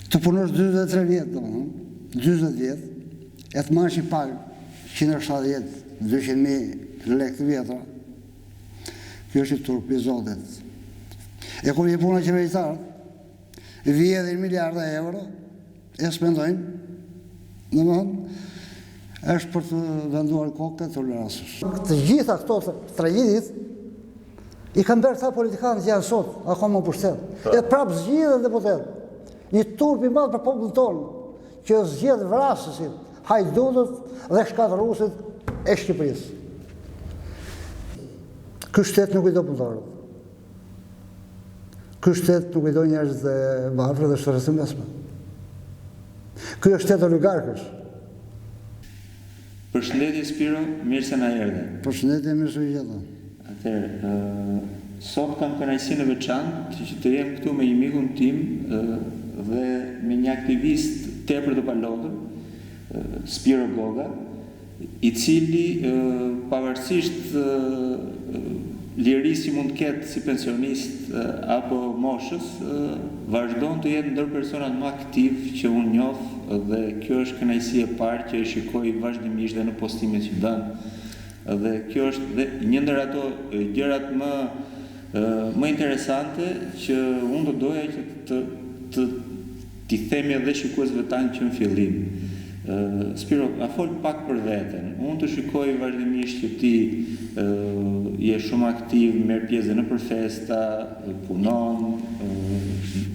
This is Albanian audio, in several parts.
të punosh 43 vjetë, 20 vjetë, e të marrësh një pagë 170-200.000 lekë të vjetra, kjo është i turp i Zotit. E kur je puna qeveritarët, vjedhin miliarda euro, e spendojnë, është për të venduar kokë të tolerancës. Të gjitha këto tragjedit i kanë bërë ta politikanët që janë sot, akoma pushtet. E prapë zgjidhen deputet. Një turp i madh për popullin tonë, që zgjedh vrasësit, hajdutët dhe shkatërruesit e Shqipërisë. Ky shtet nuk i do punëtorët. Ky shtet nuk i do njerëz të varfër dhe shtresë mesme. Ky është shtet oligarkësh. Përshëndetje Spiro, mirë se na erdhe. Përshëndetje, mirë se u gjeta. Atëherë, sot kam kënaqësinë e veçantë që të jem këtu me një mikun tim dhe me një aktivist tepër të palotur, Spiro Goga, i cili pavarësisht lirisë që mund të ketë si pensionist apo moshës, vazhdon të jetë ndër personat më aktiv që unë njoh, dhe kjo është kënaqësi e parë që e shikoj vazhdimisht dhe në postimet që bën. Dhe kjo është dhe një ndër ato gjërat më interesante që unë do doja që t'i themi edhe shikuesve tanë që në fillim. Spiro, a fol pak për veten. Unë të shikoj vazhdimisht që ti je shumë aktiv, merr pjesë në festa, punon,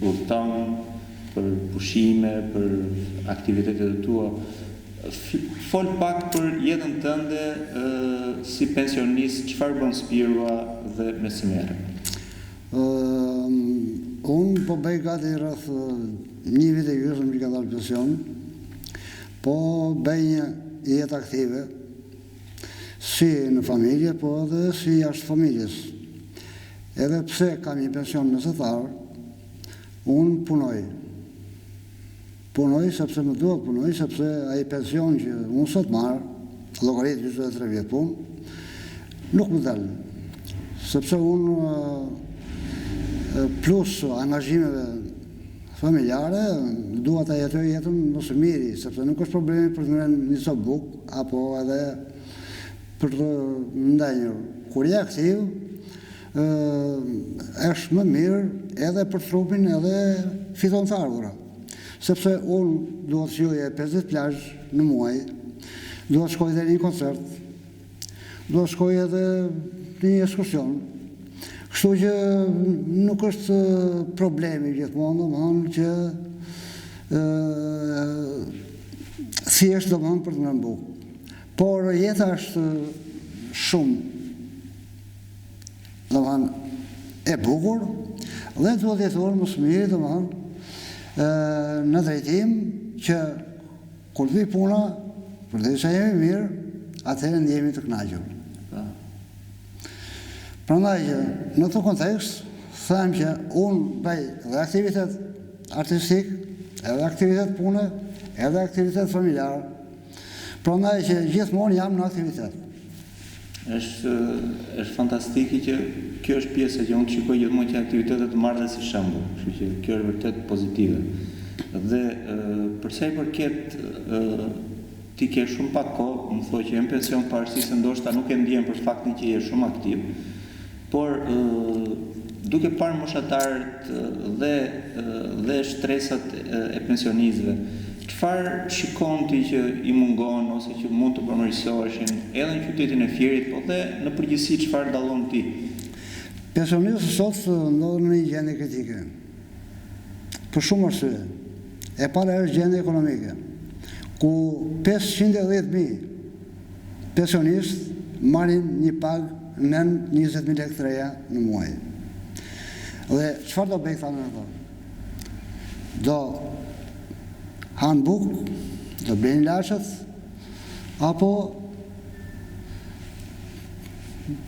udhton për pushime, për aktivitetet e tua. Fol pak për jetën tënde si pensionist, çfarë bën Spirua dhe me si merret? Unë po bëj gati rreth 1 vit e gjysmë që ka dalë pension, po bëj një jetë aktive, si në familje, po edhe si jashtë familjes. Edhe pse kam një pension mesatar, unë punoj. Punoj sepse më duhet punoj, sepse ai pension që unë sot marr, llogarit 23 vjet punë, nuk më dal. Sepse unë plus angazhimeve familjare, dua ta jetoj jetën më së miri, sepse nuk është problemi për të ngrënë një copë bukë, apo edhe për të ndenjur. Kur je aktiv, është më mirë edhe për trupin edhe fiton të ardhura. Sepse unë duhet të shijoj 50 plazh në muaj, duhet të shkoj edhe në një koncert, duhet të shkoj edhe në një ekskursion. Kështu që nuk është problemi gjithmonë, domethënë që thjesht domethënë për të ngrënë bukë. Por jeta është shumë domethënë e bukur dhe duhet të jetojmë më së miri domethënë në drejtim që kur të vi puna, përderisa jemi mirë, atëherë ndjehemi të kënaqur. Prandaj që në këtë kontekst them që unë bëj edhe aktivitet artistik, edhe aktivitet pune, edhe aktivitet familjar. Prandaj që gjithmonë jam në aktivitet. Është fantastike që kjo është pjesa që unë shikoj gjithmonë që aktivitetet të marrë si shembull, kështu që kjo është vërtet pozitive. Dhe për sa i përket ti ke shumë pak kohë, më thua që je në pension pavarësisht se ndoshta nuk e ndjen për faktin që je shumë aktiv, por duke parë moshatarët dhe stresat e pensionistëve, çfarë shikon ti që i mungon ose që mund të përmirësoheshin edhe në qytetin e Fierit, po dhe në përgjithësi çfarë dallon ti? Pensionistët sot ndodhen në një gjendje kritike. Për shumë arsye. E para është gjendja ekonomike, ku 510.000 pensionistë marrin një pagë nën 20.000 lekë të reja në muaj. Dhe çfarë do bëj tani ato? Do hanë bukë, do blejnë ilaçet, apo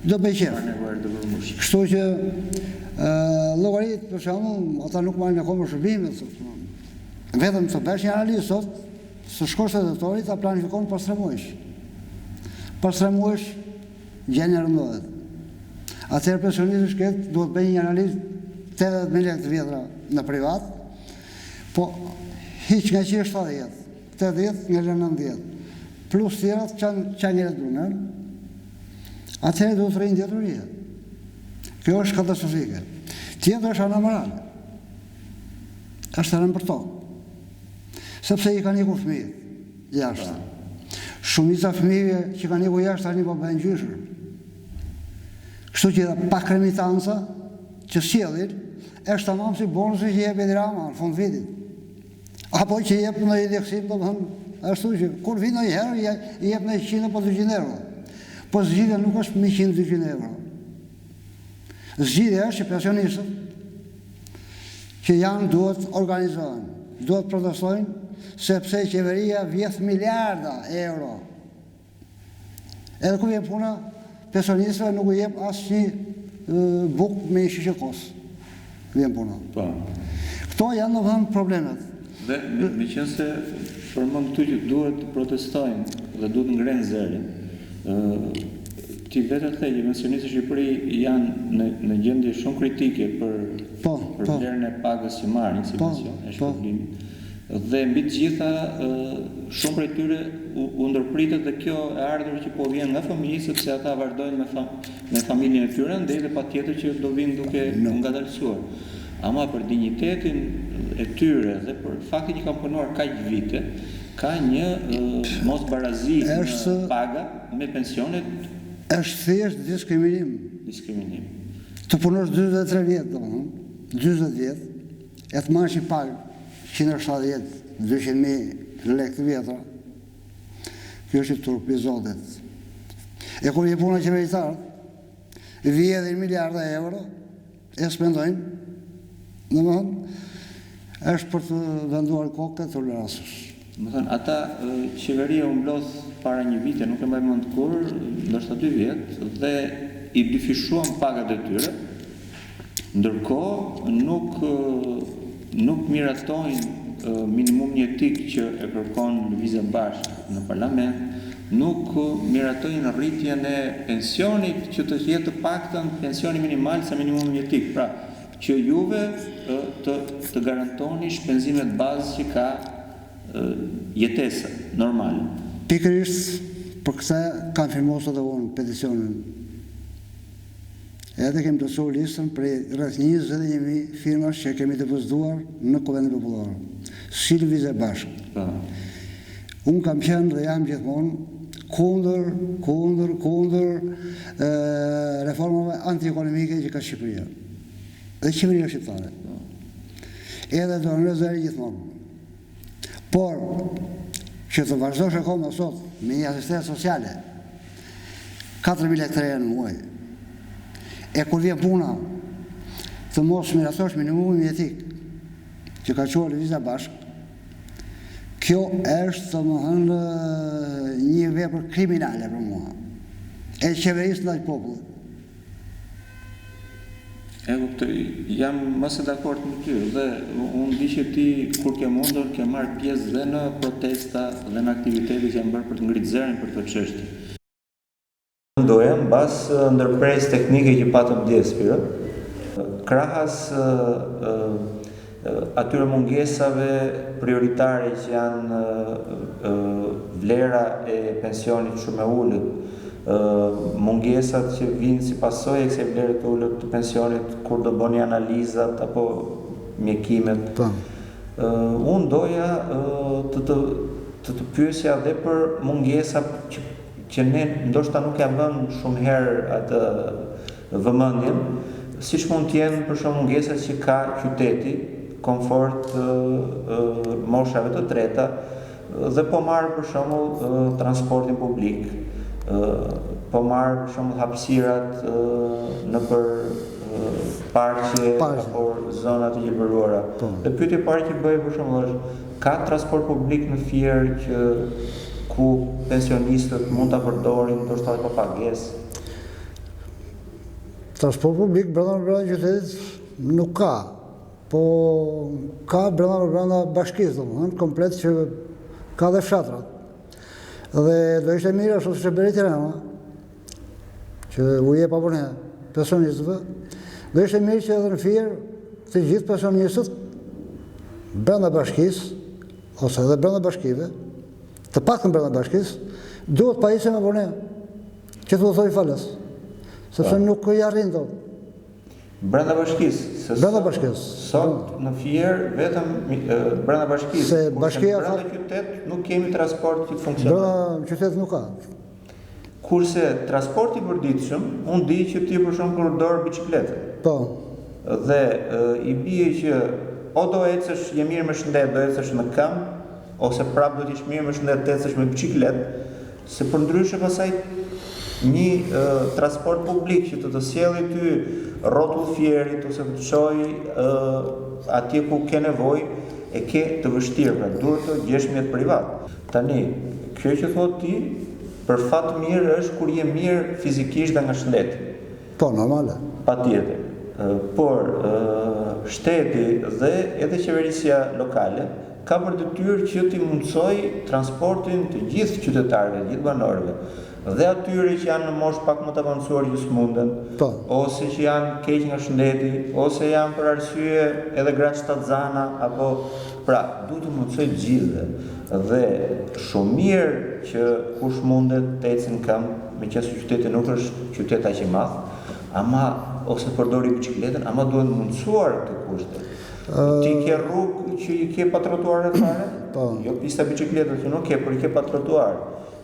do bëj qef. Kështu që llogarit, për shembull, ata nuk marrin akoma shërbime. Vetëm të bësh një analizë sot, së shkosh te doktori ta planifikon pas 3 muajsh. Pas 3 muajsh gjendja rëndohet. Atëherë pensionisti shket duhet bëjë një analizë 80.000 lekë të vjetra në privat, Po, hiq nga që 70, 80 nga 90, plus tjerat që njëret brunën, atëherë do të rejnë djeturia. Kjo është katastrofike. Tjetër është ana morale. Është rënë për to. Sepse i kanë ikur fëmijët jashtë. Shumica fëmijëve që kanë ikur jashtë tani po bëhen gjyshër. Kështu që edhe pa kremitanca që sjellin, është tamam si bonusi që jep Edi Rama në fund vitit. Apo që jep në indeksim, domethënë ashtu që kur vjen ndonjëherë i jep në 100 apo 200 euro. Po zgjidhja nuk është 100-200 euro. Zgjidhja është që pensionistët që janë duhet organizohen, duhet protestojnë, sepse qeveria vjedh miliarda euro. Edhe ku vjen puna, pensionistëve nuk u jep asnjë bukë me shiqekos. Vjen puna. Po. Këto janë domethënë problemet. Dhe meqense përmend këtu që duhet të protestojnë dhe duhet ngrenë zërin, ti vetë the që pensionistët e Shqipërisë janë në gjendje shumë kritike për vlerën e pagës që marrin si pension, është problemi. Dhe mbi të gjitha, shumë prej tyre u ndërpritet dhe kjo e ardhur që po vjen nga familje, sepse ata vazhdojnë me familjen e tyre, ndaj dhe patjetër që do vinë duke ngadalësuar. Ama për dinjitetin e tyre dhe për faktin që kanë punuar kaq vite, ka një mosbarazi në paga me pensionet. Është thjesht diskriminim. Të punosh 43 vjet, domethënë, 40 vjet, e të marrësh një pagë 170, 200.000 lekë vjetra. Kjo është turp i Zotit. E kur je puna qeveritarët, vjedhin miliarda euro, e spendojnë, domethënë, është për të venduar kokë të tolerancës. Më thënë, ata qeveria u mblodh para një vite, nuk e mbaj mend kur, ndoshta 2 vjet, dhe i dyfishuan pagat e tyre, ndërkohë nuk miratojnë minimum jetik që e kërkon Lëvizja Bashkë në parlament, nuk miratojnë rritjen e pensionit që të jetë të paktën pensioni minimal sa minimum jetik. Pra, që juve të garantoni shpenzimet bazë që ka jetesa normale. Pikërisht për kësa kam firmosur edhe unë peticionin. Edhe kemi plotësuar listën prej rreth 21.000 firmash që kemi depozituar në Kuvendin Popullor. Si Lëvizja Bashkë. Unë kam qenë dhe jam gjithmonë kundër reformave antiekonomike që ka Shqipëria. Dhe qeveria shqiptare. Edhe do në rezervë gjithmonë. Por, që të vazhdosh akoma sot me një asistencë sociale, 4.000 lekë në muaj, e kur vjen puna të mos miratosh minimumin jetik që ka quar Lëvizja Bashkë, kjo është domethënë një vepër kriminale për mua. E qeverisë ndaj popullit. Jam mëse dakord me ty dhe unë di që ti kur ke mundur ke marrë pjesë dhe në protesta dhe në aktivitete që janë bërë për të ngritë zërin për këtë çështje. Ndoja mbas ndërprerjes teknike që patëm djespirë, krahas atyre mungesave prioritare që janë vlera e pensionit shumë e ulët, mungesat që vinë si pasojë e kësaj vlere të ulët të pensionit kur do bëni analizat apo mjekimet. Unë doja të pyesja dhe për mungesa që ne ndoshta nuk ja vëmë shumë herë atë vëmendjen, siç mund të jenë për shembull mungesat që ka qyteti, komfort moshave të treta dhe po marr për shembull transportin publik. Po marrë për shembull hapësirat në për parqe apo zona të gjelbëruara. Dhe pyetja e parë që bëj për shembull është, ka transport publik në Fier ku pensionistët mund ta përdorin ndoshta pa pagesë? Transport publik brenda qytetit nuk ka, po ka brenda bashkisë, domethënë komplet që ka dhe fshatrat. Dhe do ishte mirë ashtu siç e bëri Tirana, që u jep abonem pensionistëve, do ishte mirë që edhe në Fier të gjithë pensionistët brenda bashkisë, ose edhe brenda bashkive, të paktën brenda bashkisë, duhet pajisje me vonë, që të thoi falas, sepse nuk i arrin dot. Brenda bashkisë, Brenda bashkisë. Sot në Fier vetëm brenda bashkisë. Se bashkia brenda qytet nuk kemi transport që të funksionon. Brenda qytet nuk ka. Kurse transporti i përditshëm, unë di që ti për shembull përdor biçikletën. Po. Dhe i bie që o do ecësh je mirë me shëndet, do ecësh në këmbë, ose prapë do t'ish mirë me shëndet të ecësh me biçikletë, se përndryshe pasaj një transport publik që të sjellë ty rrotull Fierit ose të çojë atje ku ke nevojë e ke të vështirë, pra duhet të gjesh mjet privat. Tani, kjo që thot ti, për fat mirë është kur je mirë fizikisht dhe nga shëndeti. Po, normale. Patjetër. Por shteti dhe edhe qeverisja lokale ka për detyrë që t'i mundsoj transportin të gjithë qytetarëve, të gjithë banorëve. Dhe atyre që janë në moshë pak më të avancuar që s'munden, ose që janë keq nga shëndeti, ose janë për arsye edhe gratë shtatzana, apo pra, duhet të mundsoj të gjithëve. Dhe shumë mirë që kush mundet të ecë në këmbë, meqenëse qyteti nuk është qytet aq i madh, ama ose përdori biçikletën, ama duhet mundsuar këtë kushte. Ti ke rrugë që i ke pa trotuar fare? Jo pista biçikletës që nuk ke, por i ke pa trotuar.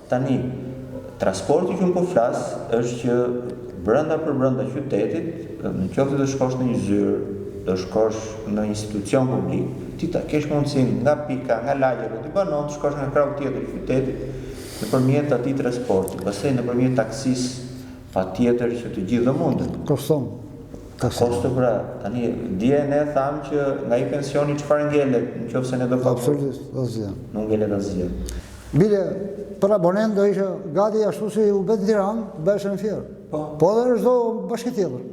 Tani, transporti që unë po flas është që brenda për brenda qytetit, në qoftë të shkosh në një zyrë, të shkosh në institucion publik, ti ta kesh mundësinë nga pika, nga lagja ku ti banon, të shkosh në krau tjetër të qytetit nëpërmjet atij transporti, pastaj nëpërmjet taksisë, patjetër që të gjithë do munden. Koston. Kosto pra, tani dje ne thamë që nga i pensioni çfarë ngelet, nëse ne do të Absolutisht, asgjë. Nuk ngelet asgjë. Bile, për abonent do ishe gati ashtu si u bet Tiranë, bëhesh në Fier. Po edhe në çdo bashki tjetër.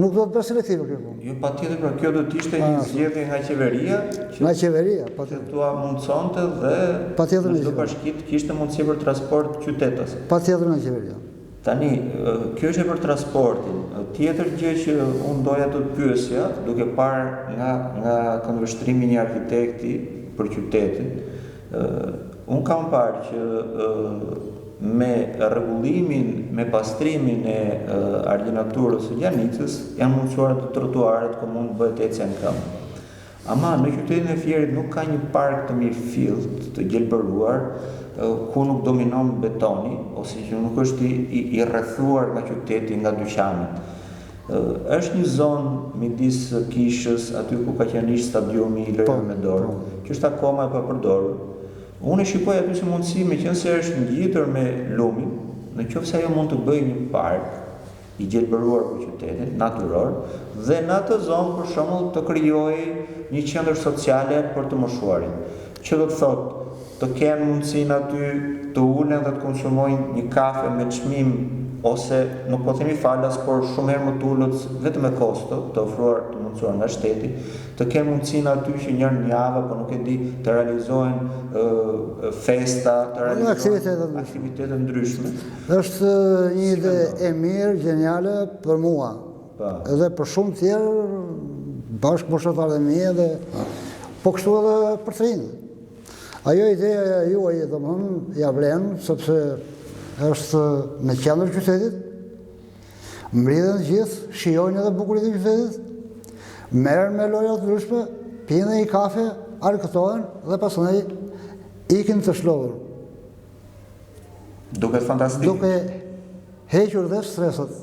Nuk do të bëj selektive kjo punë. Jo, patjetër, pra kjo do të ishte një zgjedhje nga qeveria, nga qeveria, patjetër. Tua mundsonte dhe patjetër në çdo bashki kishte mundësi për transport qytetës. Patjetër nga qeveria. Tani, kjo është për transportin. Tjetër gjë që unë doja të të pyesja, duke parë nga këndvështrimi një arkitekti për qytetin, unë kam parë që me rregullimin, me pastrimin e ardhinaturës së Gjanicës janë mundsuar të trotuaret komunë bëhet ecja në këmbë. Ama në qytetin e Fierit nuk ka një park të mirë fillt, të gjelbëruar, ku nuk dominon betoni, ose që nuk është i rrethuar nga qyteti, nga dyqanet. Është një zonë midis kishës, aty ku ka qenë stadiumi i lojrave me dorë, që është akoma e papërdorur. Unë e shikoj aty si mundësi, meqense është ngjitur me lumin, nëse ajo mund të bëjë një park i gjelbëruar për qytetin, natyror, dhe në atë zonë për shembull të krijojë një qendër sociale për të moshuarit. Që do të thotë, të kenë mundësinë aty të ulen dhe të konsumojnë një kafe me çmim, ose nuk po themi falas, por shumë herë më të ulët vetëm me kosto, të ofruar të mundsuar nga shteti, të kenë mundësinë aty që njërë një javë, po nuk e di, të realizojnë festa, të realizojnë aktivitete ndryshme. Është një ide e mirë, geniale për mua, edhe për shumë tjerë, bashkë moshatarë dhe mie, po kështu edhe për të rinjë. Ajo ideja juaj, domethënë, ja vlen, sepse është në qendër qytetit, mbridhen gjithë, shijojnë edhe bukurinë e qytetit, merren me loja të ndryshme, pinë një kafe, arkëtohen dhe pastaj ikin të shlodur. Duket fantastik. Duke hequr dhe stresat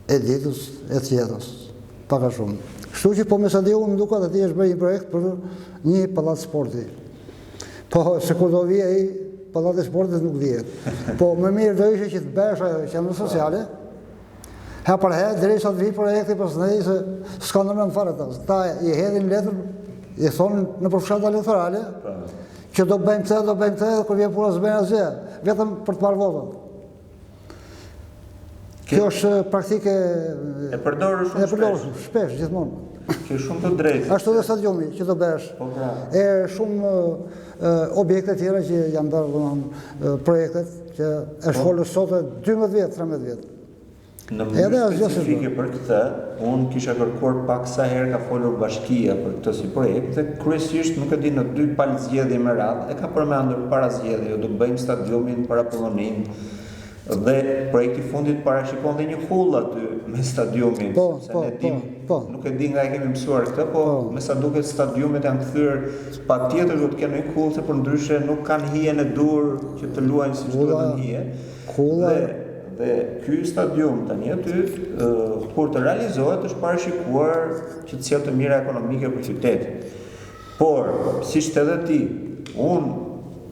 e ditës, e të jetës, pak a shumë. Kështu që po me sa di unë duket aty është bërë një projekt për një pallat sporti. Po se kur do vije ai pallati i sportit nuk dihet. Po më mirë do ishte që të bësh ajo qendër sociale. Ha për herë derisa të vi projekti pastaj se s'ka ndonjë fare ata. Ta i hedhin letër, i thonë në përfshat elektorale që do bëjmë këtë, kur vjen puna s'bën asgjë, vetëm për të marrë votat. Kjo është praktike e përdorur shumë shpesh gjithmonë. Që shumë të drejtë. Ashtu dhe stadiumi që do bësh. E shumë objekte tjera që janë bërë projektet që është folur sot 12 vjet, 13 vjet. Në mënyrë specifike për këtë, unë kisha kërkuar pak sa herë ka folur bashkia për këtë si projekt dhe kryesisht nuk e di në 2 palë zgjedhje me radhë e ka përmendur para zgjedhjeve do bëjmë stadiumin para Pollonin dhe projekti fundit parashikon dhe një hull aty me stadiumin. Nuk e di nga e kemi mësuar këtë, po me sa duket stadiumet janë kthyer patjetër do të kenë një hull se për ndryshe nuk kanë hijen e dur që të luajnë siç duhet hije. Dhe ky stadium tani aty kur të realizohet është parashikuar që të sjellë të mira ekonomike për qytetin. Por, siç edhe ti, unë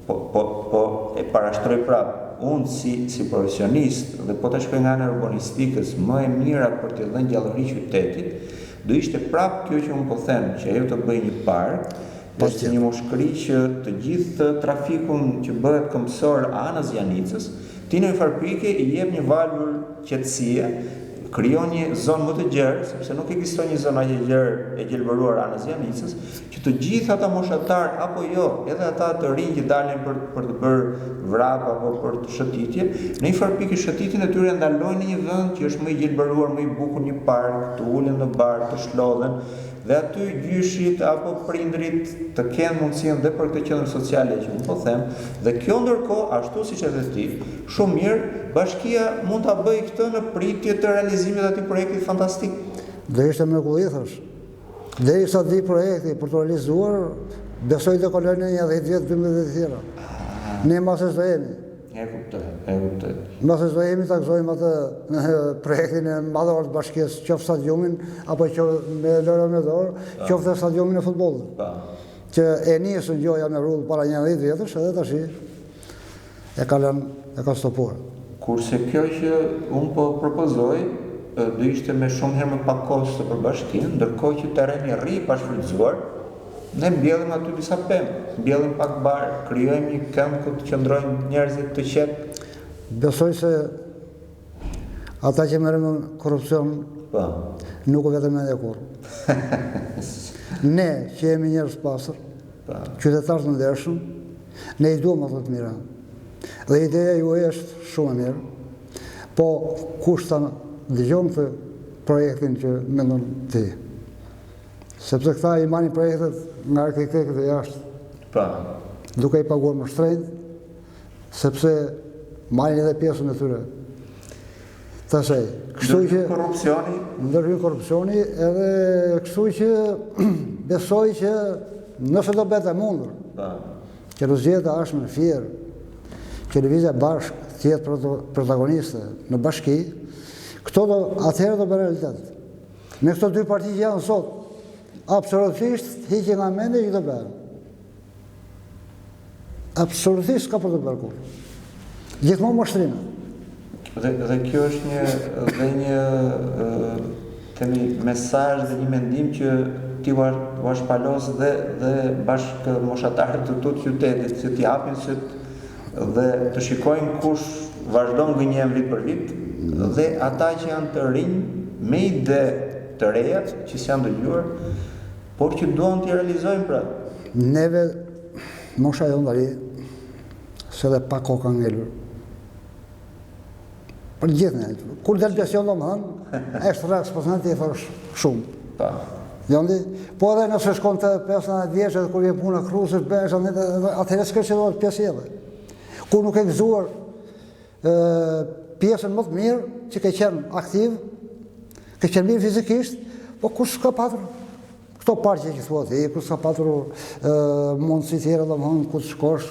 po e parashtroj prapë, unë si profesionist dhe po të shkoj nga ana urbanistikës, më e mira për të dhënë gjallëri qytetit, do ishte prapë kjo që unë po them, që ajo të bëjë një park, është një moshkëri që të gjithë trafikun që bëhet kombësor anës Janicës, ti në farpike i jep një valvur qetësie, krijon një zonë më të gjerë, sepse nuk ekziston një zonë aq e gjerë e gjelbëruar anës Janicës, që të gjithë ata moshatar apo jo, edhe ata të rinj që dalin për të bërë vrap apo për të shëtitje, në një farpike shëtitjen e tyre ndalojnë në një vend që është më i gjelbëruar, më i bukur, një park, të ulen në bar, të shlodhen, dhe aty gjyshit apo prindrit të kenë mundësinë dhe për këtë qendër sociale që unë po them, dhe kjo ndërkohë, ashtu siç edhe ti, shumë mirë, bashkia mund ta bëjë këtë në pritje të realizimit të atij projekti fantastik. Dhe ishte mrekulli thash. Derisa di projekti për të realizuar, besoj të kalojnë një 10 vjet, 12 vjet tjera. Ne masë do jemi. E kuptoj. Masë do jemi ta gëzojmë atë në projektin e madhor të bashkisë, qoftë stadiumin apo që me lojë me dorë, qoftë stadiumin e futbollit. Që e nisën gjoja me rrull para 10 vjetësh, edhe tash e ka stopuar. Kurse kjo që unë po propozoj, do ishte me shumë herë më pak kosto për bashkinë, ndërkohë që terreni i ri pa shfrytzuar, ne mbjellim aty disa pemë, mbjellim pak bar, krijojmë një këmbë ku të qëndrojnë njerëzit të qetë. Besoj se ata që merren me korrupsion, nuk u vetëm edhe kur. Ne që jemi njerëz pastër, qytetarë të ndershëm, ne i duam ato të mira. Dhe ideja juaj është shumë e mirë, po kush ta dëgjon këtë projektin që mendon ti? Sepse këta i marrin projektet nga arkitektët e jashtë, duke i paguar më shtrenjtë, sepse marrin edhe pjesën e tyre. Tasej, kështu që ndërhyn korrupsioni, edhe kështu që besoj që nëse do bëhet e mundur, që Rozjeta është më fjerë, që Lëvizja Bashkë të jetë protagoniste në bashki, atëherë do bëjë realitet. Me këto 2 parti që janë sot, absolutisht hiqe nga mendja që do bëjë. Absolutisht ka për të bërë kur. Gjithmonë mashtrime. Dhe kjo është një mesazh dhe një mendim që ti u shpalos dhe bashkë moshatarët të tot qytetit, që t'i japin dhe të shikojnë kush vazhdon gënjen vit për vit, dhe ata që janë të rinj me ide të reja që s'janë dëgjuar, por që duan t'i realizojnë pra. Neve, mosha jonë tani, se dhe pa koka ngelur. Për gjithë ne. Kur del pension do më thënë, është raks, po thënë ti e thosh shumë. Jondi? Po edhe nëse shkon të 15 vjeçë dhe kur je puna krusës, atëherë s'ka që do të pjesë edhe. Kur nuk e gëzuar pjesën më të mirë, që ke qenë aktiv, ke qenë mirë fizikisht, po kush s'ka patur këto parqe që thua ti, kush s'ka patur mundësi tjera dhe më thënë ku të shkosh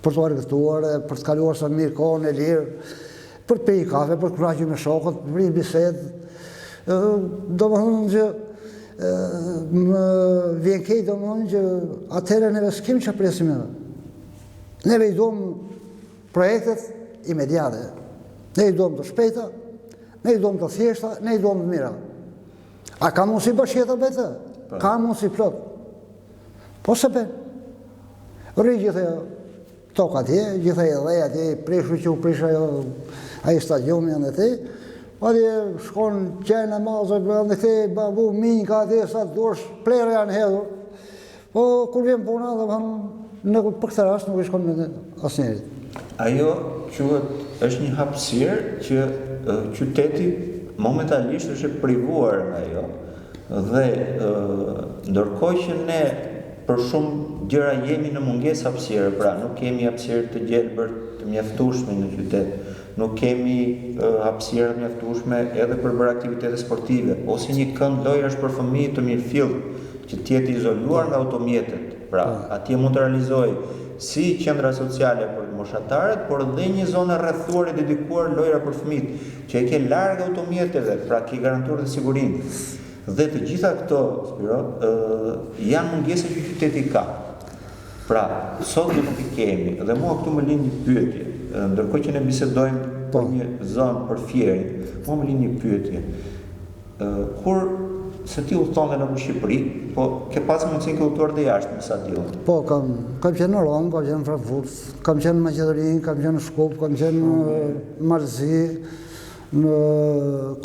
për të argëtuar, për të kaluar sa mirë kohën e lirë, për të pijë kafe, për të kuraqë me shokët, për një bisedë. Do më thënë që më vjen kejtë, do më thënë që atëherë neve s'kem që presim edhe. Neve i duam projektet imediate. Ne i duam të shpejta, ne i duam të thjeshta, ne i duam të mira. A ka mundësi bashkjeta bëjtë? Ka mundësi plot. Po se ben. Rri gjithë toka atje, gjithë e dhej atje, prishu që u prisha aji stadiumi janë dhe ti, atje shkon qenë e mazë, në këte babu, minjë ka atje, sa të dorsh, plere janë hedhur. Po, kur vjen puna, dhe për këtë rast nuk i shkon me asë njerit. Ajo është një hapësirë që qyteti momentalisht është e privuar nga ajo. Dhe ndërkohë që ne për shumë gjëra jemi në mungesë hapësire, pra nuk kemi hapësirë të gjelbër të mjaftueshme në qytet, nuk kemi hapësira të mjaftueshme edhe për bërë aktivitete sportive, ose një kënd lojrash për fëmijë të mirëfillt që të jetë izoluar nga automjetet. Pra, atje mund të realizojë si qendra sociale për moshatarët, por dhe një zonë rrethuar e dedikuar lojra për fëmijët, që e ke larg automjeteve, pra ke garantuar dhe sigurinë. Dhe të gjitha këto, Spiro, janë mungesa që qyteti ka. Pra, sot nuk i kemi, dhe mua këtu më lind një pyetje, ndërkohë që ne bisedojmë për një zonë për fierin, mua më lind një pyetje. Kur se ti udhton në Shqipëri, po ke pasur mundësinë ke udhëtuar dhe jashtë me sa diun? Po, kam qenë në Rom, kam qenë në Frankfurt, kam qenë në Maqedoni, kam qenë në Shkup, kam qenë në Marzi, në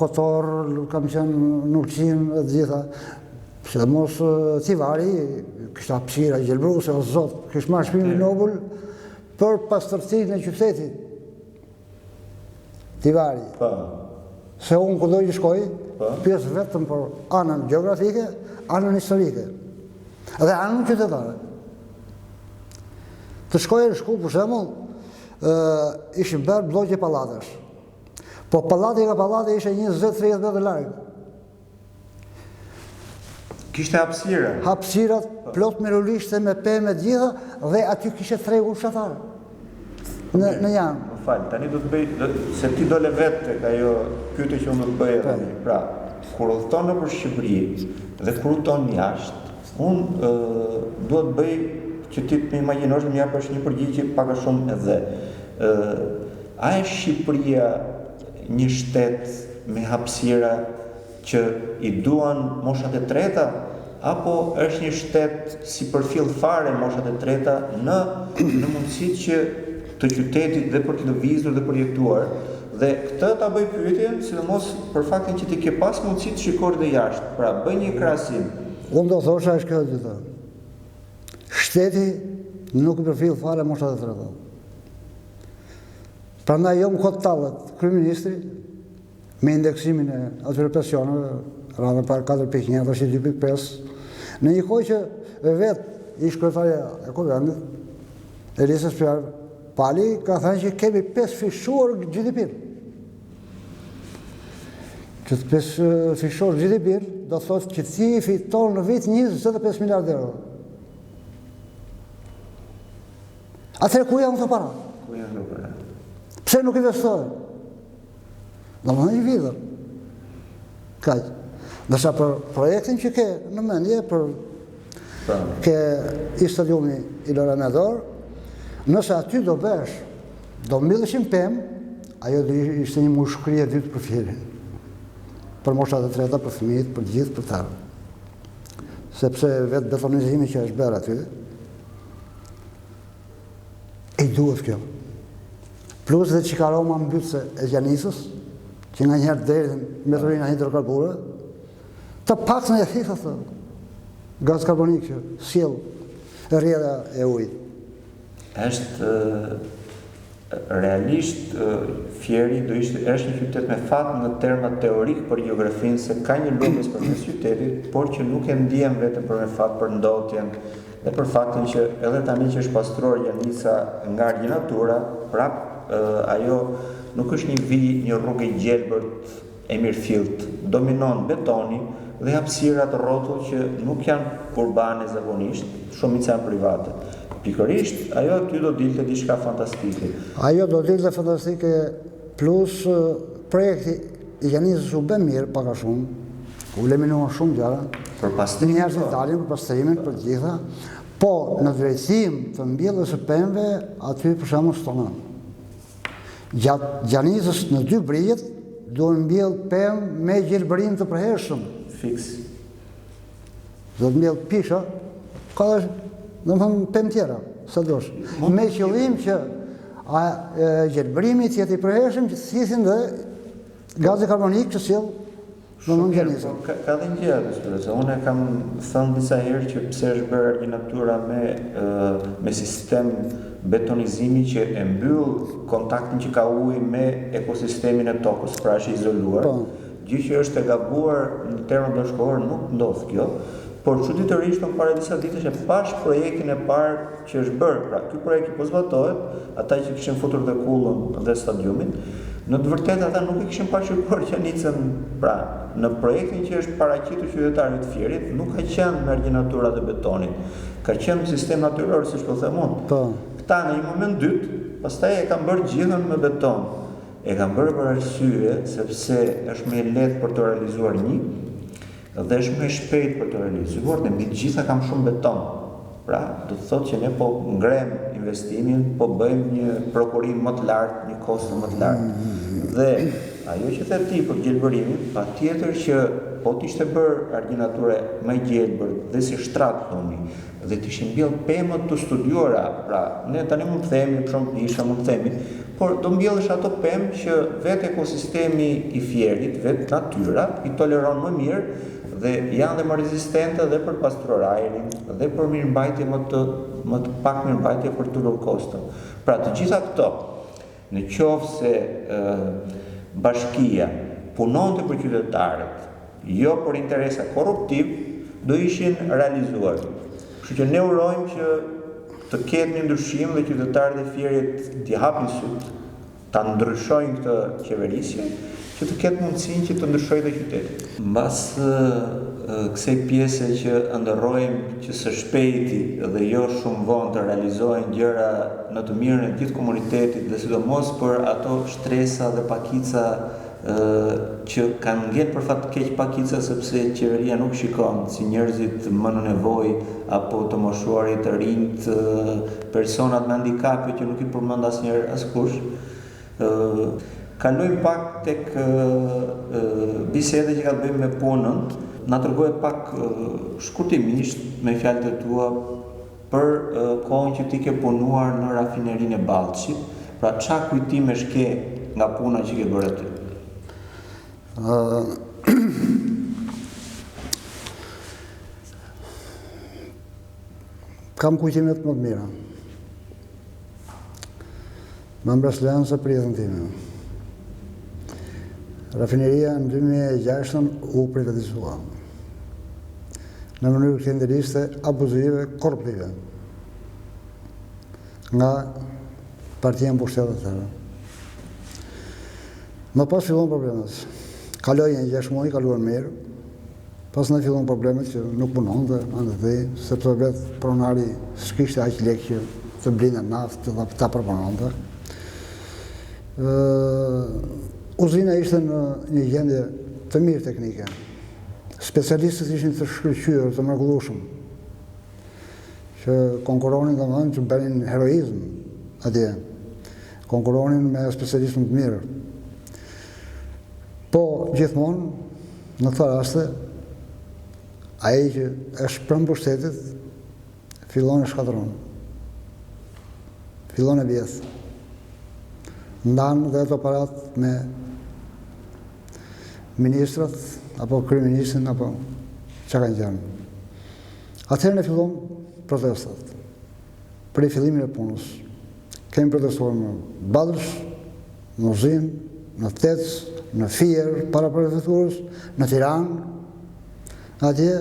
Kotor, kam qenë në Ulqin e gjitha. Sidomos Tivari, kishte hapësira gjelbruse, o zot, kishte marrë çmimin Nobel për pastërtinë e qytetit. Tivari. Po. Se unë kudo që shkoj, pjesë vetëm për anën geografike, anën historike, dhe anën qytetare. Të shkoj në Shkup, për shembull, ishin bërë blloqe pallatesh. Po pallati nga pallati ishte 20-30 metra larg. Kishte hapësira. Hapësirat plot me lulishte, me pemë të gjitha, dhe aty kishte tregu fshatar. Në janë. Më fal, tani do të bëj se ti dole vetë tek ajo pyetje që unë do të bëj tani. Pra, kur udhton nëpër Shqipëri dhe kur udhton jashtë, unë duhet bëj që ti të imagjinosh më japësh një përgjigje pak a shumë edhe. A është Shqipëria një shtet me hapësira që i duan moshat e treta, apo është një shtet si përfill fare moshat e treta në mundësitë që të qytetit dhe për të lëvizur dhe për jetuar? Dhe këtë ta bëj pyetjen, sidomos për faktin që ti ke pas mundësi të shikosh dhe jashtë. Pra, bëj një krahasim. Unë do thosha është kjo gjithë. Shteti nuk i përfill fare moshat e treta. Prandaj jo më kot tallet kryeministri me indeksimin e atyre pensioneve, rreth para 4.1 tash 2.5, në një kohë që vetë ish kryetarja e Kuvendit, Elisa Spjar Pali, ka thënë që kemi 5 fishuar GDP. Që të 5 fishuar GDP do thotë që ti fiton në vit 25 miliardë euro. Atëherë ku janë këto para? Ku janë këto para? Pse nuk investohen? Do më një vidër. Kaq. Ndërsa për projektin që ke në mendje, ke i stadiumi i Lora Medor, nëse aty do bësh, do mbilleshin pemë, ajo do ishte një mushkëri e dytë për fierin. Për moshat e treta, për fëmijët, për gjithë, për tarë. Sepse vetë betonizimi që është bërë aty, i duhet kjo. Plus dhe Qikaroma mbytse e Gjanisës, që nga njerë derdhin metrorina hidrokarbure, të pak në e thithë të gaz karbonik që sjell rrjedha e ujit. Është realisht Fieri është një qytet me fat në terma teorik për gjeografinë, se ka një lëvizje përmes qytetit, por që nuk e ndjen vetëm për me fat për ndotjen dhe për faktin që edhe tani që është pastror Gjanisa nga arginatura, prap ajo nuk është një vijë, një rrugë e gjelbërt e mirëfillt, dominon betoni dhe hapësirat rrotull që nuk janë urbane zakonisht, shumica janë private. Pikërisht, ajo aty do dilte diçka fantastike. Ajo do dilte fantastike, plus projekti i Gjanisës u bë mirë pak a shumë, u eliminuan shumë gjëra. Për pastrimin, njerëzit dalin për pastrimin, për gjitha, po në drejtim të mbjelljes së pemëve, aty për shembull stonon. Gjanisës në 2 brigjet duhen mbjell pemë me gjelbërim të përhershëm. Fiks. Do të mbjell pisha, ka domethënë pemë tjera, sa dosh. Me qëllim që gjelbërimi të jetë i përhershëm, që të thithin dhe gazi karbonik që sjell Ka dhe një gjë atë, se unë e kam thënë disa herë që pse është bërë arginatura me sistem betonizimi që e mbyll kontaktin që ka uji me ekosistemin e tokës, pra është izoluar. Gjë që është e gabuar në termë bashkëkohor nuk ndodh kjo, por çuditërisht para disa ditësh e pash projektin e parë që është bërë. Pra, ky projekt po zbatohet, ata që kishin futur dhe kullën dhe stadiumin, në të vërtetë ata nuk i kishin paraqituar qanicën, pra, në projektin që është paraqitur qytetarit të Fierit, nuk ka qenë me arginatura dhe betonit. Ka qenë sistem natyror, siç po them unë. Këta në një moment dytë, pastaj e kanë bërë gjithën me beton. E kanë bërë për arsye sepse është më lehtë për të realizuar një dhe është më shpejt për të realizuar dhe mbi të gjitha kam shumë beton. Pra, do të thotë që ne po ngrem investimin, po bëjmë një prokurim më të lartë, një kosto më të lartë. Dhe ajo që the ti për gjelbërimin, patjetër që po t'ishte bërë arginature më gjelbër dhe si shtrat thoni, dhe t'ishin mbjell pemët të studiuara, pra ne tani mund të themi, pisha mund të themi, por do mbjellësh ato pemë që vetë ekosistemi i Fierit, vetë natyra, i toleron më mirë dhe janë dhe më rezistente dhe për pastror ajrin dhe për mirëmbajtje më të pak mirëmbajtje për të ulur kosto. Pra të gjitha këto, në qoftë se bashkia punonte për qytetarët, jo për interesa korruptiv, do ishin realizuar. Kështu që ne urojmë që të ketë një ndryshim dhe qytetarët e Fierit t'i hapin syt, ta ndryshojnë këtë qeverisje, që të ketë mundësinë që të ndryshojë dhe qytetin. Mbas kësaj pjese që ndërrojmë që së shpejti dhe jo shumë vonë të realizohen gjëra në të mirën e gjithë komunitetit dhe sidomos për ato shtresa dhe pakica që kanë ngel për fat keq pakica sepse qeveria nuk shikon si njerëzit më në nevojë apo të moshuarit të rinjt, personat me handikape që nuk i përmend asnjëherë askush. Kalojmë pak tek biseda që ka të bëjmë me punën, na tregoje pak shkurtimisht me fjalët e tua për kohën që ti ke punuar në rafinerinë e Ballçit, pra çfarë kujtimesh ke nga puna që ke bërë aty? Kam kujtimet më të mira. Më mbreslean se prietën time. Rafineria në 2006 u privatizua në mënyrë klienteliste, abuzive, korruptive nga partia mbushtetë atëherë. Më pas fillon problemet. Kaloi një 6 muaj, kaluan mirë. Pas në fillon problemet që nuk punonte, sepse vetë pronari s'kishte aq lekë që të blinte naftë dhe ta përpunonte. Uzina ishte në një gjendje të mirë teknike. Specialistët ishin të shkëlqyer, të mrekullueshëm, që konkuronin domethënë që bënin heroizëm atje. Konkuronin me specialistë të mirë. Po gjithmonë në këtë raste ai që është pranë pushtetit fillon e shkatërron. Fillon e vjedh. Ndanë dhe ato parat me ministrat, apo kryeministrin, apo që kanë qenë. Atëherë ne fillon protestat për i fillimin e punës. Kemi protestuar në Ballësh, në Uzinë, në Tec, në Fier, para prefekturës, në Tiranë, atje,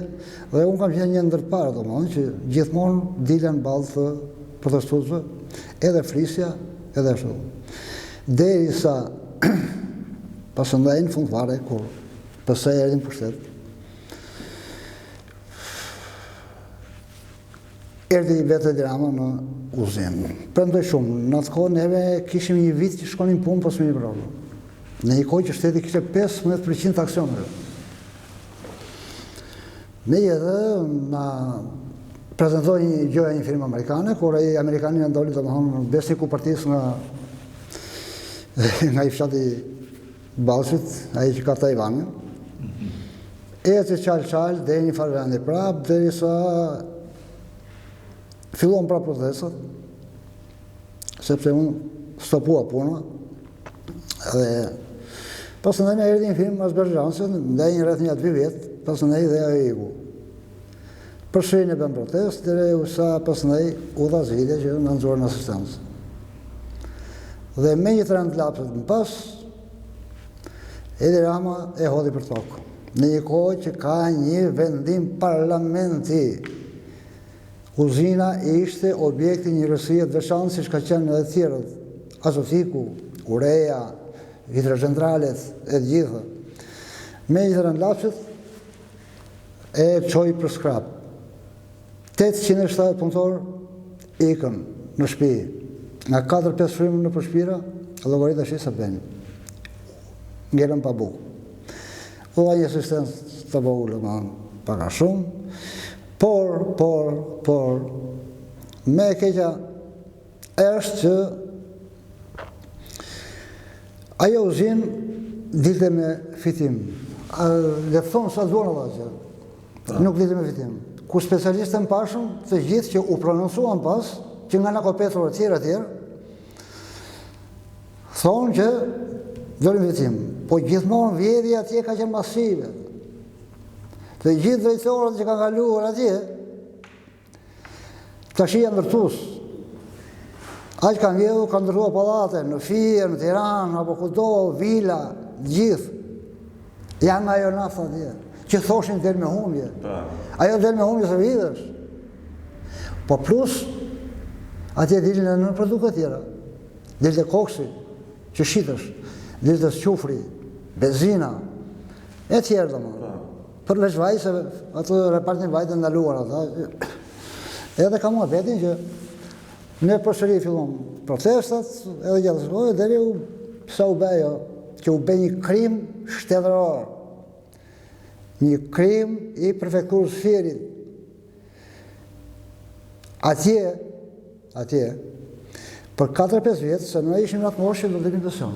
dhe unë kam qenë një ndërparë, domethënë që gjithmonë dilen ballë të protestuesve, edhe Frisja, edhe ashtu. Derisa pasandaj në fund fare, kur pastaj erdhi në pushtet, erdhi vetë drama në Uzinë. Prandaj shumë, në atë kohë neve kishim një vit që shkonin punë pas me një problem. Në një kohë që shteti kishte 15% aksioneve. Ne edhe na prezentoi një gjë një firmë amerikane, kur ai amerikanin e ndoli domethënë besniku partisë nga i fshati Ballësit, ai që ka Tajvanin. Eci qal deri një farë vendi prap, derisa fillon prap protestat, sepse unë stopua puna dhe Pastaj në erdhi një film Azerbajdhanse, ndaj një rreth 2 vjet, pastaj dhe ai iku. Përsëri në bën protest, deri sa pastaj u dha zgjidhja që na nxorën asistencë. Dhe me një trend lapset në pas, Edi Rama e hodhi për tokë. Në një kohë që ka një vendim parlamenti. Uzina ishte objekti një rësie të veçantë, siç ka qenë edhe tjerët, Azofiku, Urea, hidrocentralet e gjitha. Me një trend lapset e çoi për skrap. 870 punëtor ikën në shtëpi. Nga 4-5 frymë në përshpira, llogarit tash sa bën. Ngelën pa bukë. U dha një asistencë të vogël, para shumë, por, me e keqja është që ajo uzinë dilte me fitim. Le të thonë sa duan ata që nuk dilte me fitim. Ku specialistën pashëm, të gjithë që u prononcuan pas, që nga Nakopetror e tjerë, thonë që dorin fitim. Po gjithmonë vjedhja atje ka qenë masive. Të gjithë drejtorët që kanë kaluar atje, tash janë ndërtues. Aq kanë vjedhur, kanë ndërtuar pallate në Fier, në Tiranë, apo kudo, vila, gjithë. Janë ajo nafta atje, që thoshin del me humbje. Ajo del me humbje së vitesh. Po plus, atje dilin edhe në produkte tjera. Dilte koksi, që shitesh, dilte qufri, benzina, e tjerë domosdoshmë. Përveç vajse, ato repartin vajtë ndaluar ata. Edhe ka muhabetin që ne përsëri fillon protestat, edhe gjatë shkojë, deri sa u bejo, që u bë një krim shtetëror. Një krim i prefekturës Fierit. Atje, për 4-5 vjetë, se në ishim në atë moshë do dilim pension.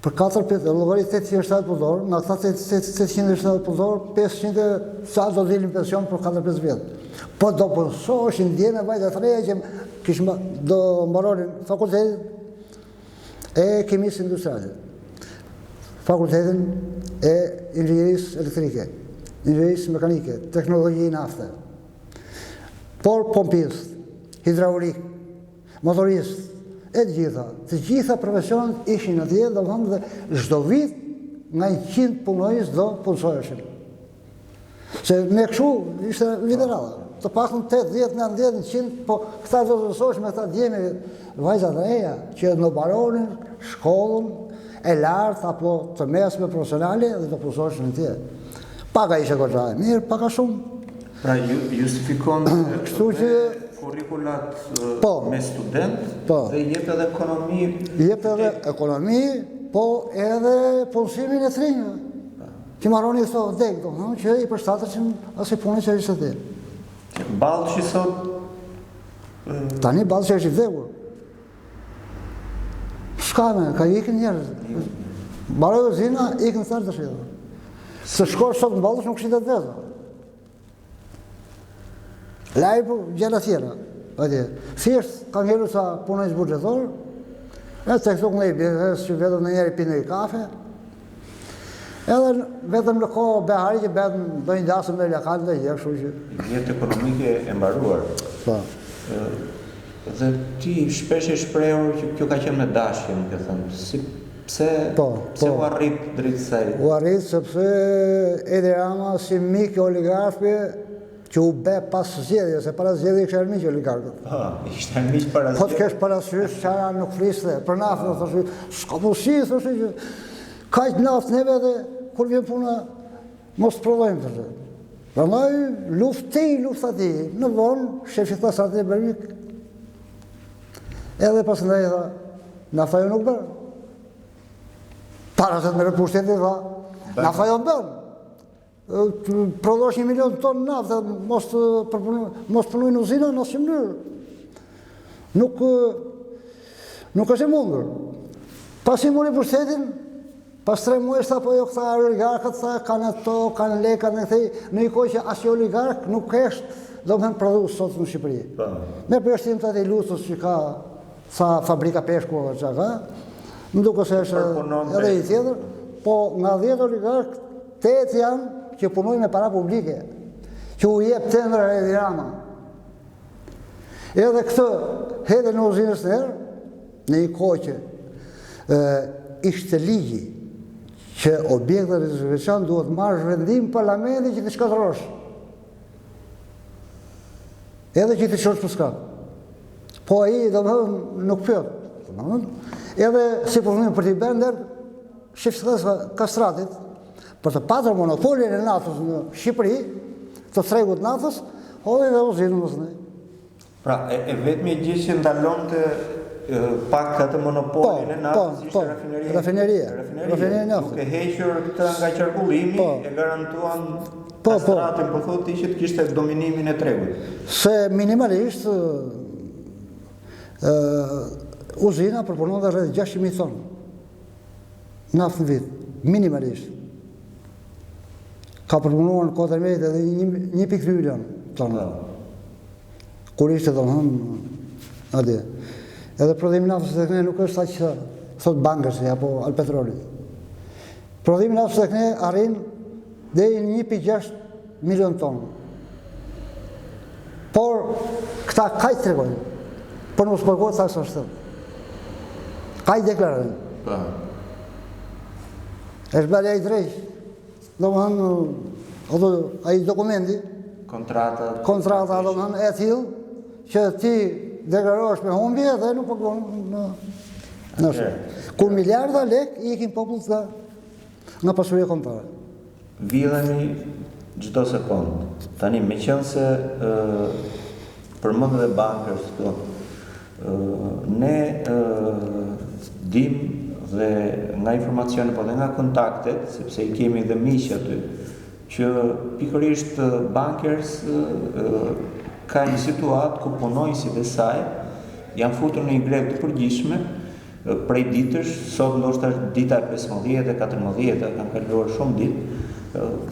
Për 4-5, llogarit 870 punëtor, nga ata 870 punëtor, 500 sa do dilim pension për 4-5 vjetë. Po do punësoheshin djene vajtë të reja që do mbaronin fakultetin e kimisë industriale, fakultetin e inxhinierisë elektrike, inxhinierisë mekanike, teknologji nafte, por pompist, hidraulik, motorist, e të gjitha profesionet ishin atje, dhe çdo vit nga 100 punojës do punësoheshin. Se me kështu ishte liderata. Të paktën 80, 90, 100, po këta do të mësohesh me këta djemi vajzat e reja që në baronin shkollën e lartë apo të mesme profesionale dhe të punësoheshin atje. Paka ishte goxha e mirë, paka shumë. Pra justifikon kështu që kurrikulat me student dhe jep edhe ekonomi. Jep edhe ekonomi, po edhe punësimin e trinjve. Që marroni këto dek, që i përshtatëshin asaj pune që ishte atje. Ballçi sot tani Ballçi është i vdekur. S'ka me, ka ikën njerëz. Mbaroi uzina, ikën thërë të shidhë. Se shkosh sot në Ballçi nuk shitet veza. Lajë për gjela tjera. Thjesht ka ngelu sa punojnës buxhetor, e të këtu kënej bjerës që vetëm në njeri pinë i kafe, edhe vetëm në kohë behari që vetëm do një dasëm dhe lakallë dhe gjekë shu që... Jetë ekonomike e mbaruar. Dhe ti shpesh e shprehur që kjo ka qenë me dashje, më ke thënë. Pse u arrit drejt saj? U arrit sepse Edi Rama si mik oligarfi që u be pas zgjedhjes, se para zgjedhjes kështë armiq oligarkët. Ishte armiq para zgjedhjes. Po të kesh parasysh çara nuk fliste, për naftë, thoshë, s'ka mundësi, thoshë që kaq naftë neve dhe kur vjen puna mos prodhojmë thoshë. Prandaj lufta ti, në vonë shefi tha sa të bërmik. Edhe pastaj tha, nafta jo nuk bën. Para se të merret pushteti tha, nafta jo bën. Prodhosh 1 milion ton naftë, mos punojnë uzina në asnjë mënyrë. Nuk është e mundur. Pasi mori pushtetin, pas 3 muajsh apo jo këta oligarkët tha kanë ato, kanë leka, në një kohë që asnjë oligark nuk është, domethënë prodhues sot në Shqipëri. Me përshtim të atij Lusës që ka sa fabrika peshku apo çka ka, më duket se është edhe i tjetër. po nga 10 oligarkë, 8 janë që punojnë me para publike, që u jep tendra Edi Rama. Edhe këtë hedhe në uzinës në herë, në një kohë që ishte ligji që objekte rezervacion duhet marrë vendim parlamenti që të shkatërosh. Edhe që të qosh për s'ka. Po ai domethënë nuk pyet. Edhe si punojnë për t'i bender shifës kastratit për të patur monopolin e naftës në Shqipëri, të tregut naftës, hodhe dhe uzinë mësënej. Pra, e vetëmi gjë që ndalonte pak këtë monopolin e naftës ishte rafineria. Rafineria. Duke hequr këtë nga qarkullimi, e garantuan kastratin, po thotë që të kishte dominimin e tregut. Se minimalisht uzina përpunon dhe rreth 600.000 tonë naftë në vit, minimalisht. Ka përpunuar në kohë të edhe 1.3 milion tonë. Kur ishte domethënë atje. Edhe prodhimi naftës tek ne nuk është aq që thot bankës apo Alpetrolit. Prodhimi naftës tek ne arrin deri në 1.6 milion tonë. Por këta kaq tregojnë. Por mos përgohet sa është. Kaq deklarojnë. Është bërë ai drejt. Domethënë ai dokumenti, kontrata domethënë e tillë që ti deklarohesh me humbje dhe nuk paguon në kur miliarda lek i ikin popullit nga pasuria kombëtare. Vidhemi çdo sekond. Tani meqense përmend edhe bankers këtu. Ne dim dhe nga informacione po dhe nga kontaktet, sepse i kemi dhe miq aty, që pikërisht bankers ka një situatë ku punonjësit e saj janë futur në një grevë të përgjithshme prej ditësh, sot ndoshta është dita e 15 e 14, kanë kaluar shumë ditë,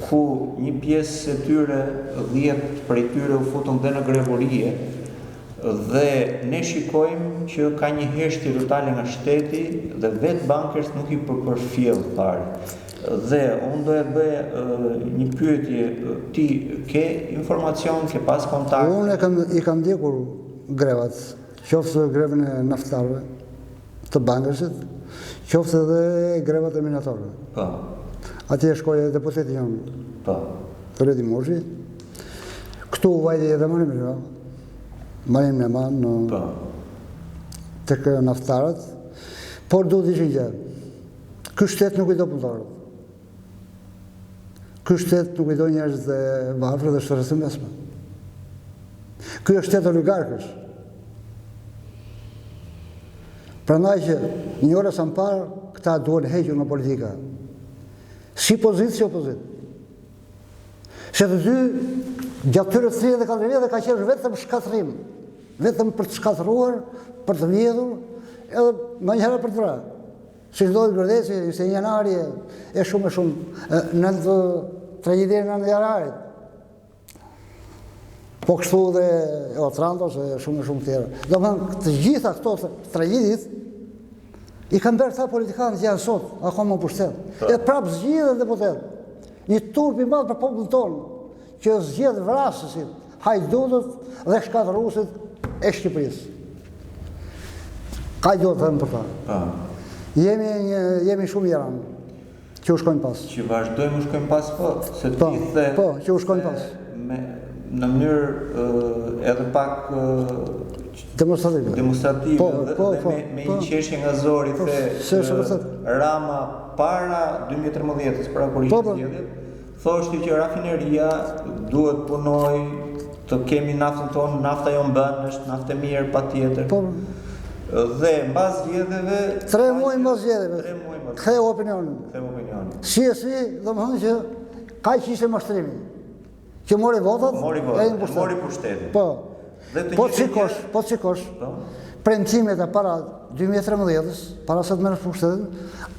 ku një pjesë e tyre, 10 prej tyre u futën dhe në grevurie, dhe ne shikojmë që ka një heshtje totale nga shteti dhe vetë bankers nuk i përfjell parë. Dhe unë doja të bëj një pyetje, ti ke informacion, ke pas kontakt? Unë i kam ndjekur grevat, qoftë grevën e naftarëve të bankersit, qoftë edhe grevat e minatorëve. Po. Atje shkoi deputeti jon. Po. Redi Moshi. Këtu vajti edhe Marim Neman tek naftarët, por duhet ishin gjë. Ky shtet nuk i do punëtorët. Ky shtet nuk i do njerëz të varfër dhe shtresë të mesme. Ky është shtet oligarkësh. Prandaj që një orë sa më parë, këta duhen hequr nga politika. Si pozitë, si opozitë. Se të dy, gjatë tyre 34 vjetë ka qenë vetëm shkatërim. Vetëm për të shkatëruar, për të vjedhur, edhe më njëherë për të ra. Si ndodhi Gërdeci, ishte një janari e shumë, në të tragjedien në janarit. Po kështu dhe Otrantos e shumë tjera. Do më të gjitha këto tragjedit, i kanë bërë ta politikanë që janë sot, akoma në pushtet. E prapë zgjidhen deputet. Një turp i madh për popullin tonë, që zgjedh vrasësit, hajdutët dhe shkatëruesit e Shqipërisë. Kaj do të thëmë për ta. Jemi shumë janë që u shkojnë pas. Që vazhdojmë u shkojnë pas, po? Po, që u shkojnë pas. Në mënyrë edhe pak demonstrative dhe me një qeshje nga zori the Rama para 2013, para kur ishte zgjedhjet, thoshti që rafineria duhet punoj, të kemi naftën tonë, nafta jo mbën, është naftë e mirë patjetër. Dhe mbas zgjedhjeve 3 muaj mbas zgjedhjeve. Ktheu opinionin. Si, domethënë që kaq ishte mashtrimi. Që mori votat, mori pushtetin. Po. Po çikosh. Premtimet e para 2013-s, para se të merresh pushtetin,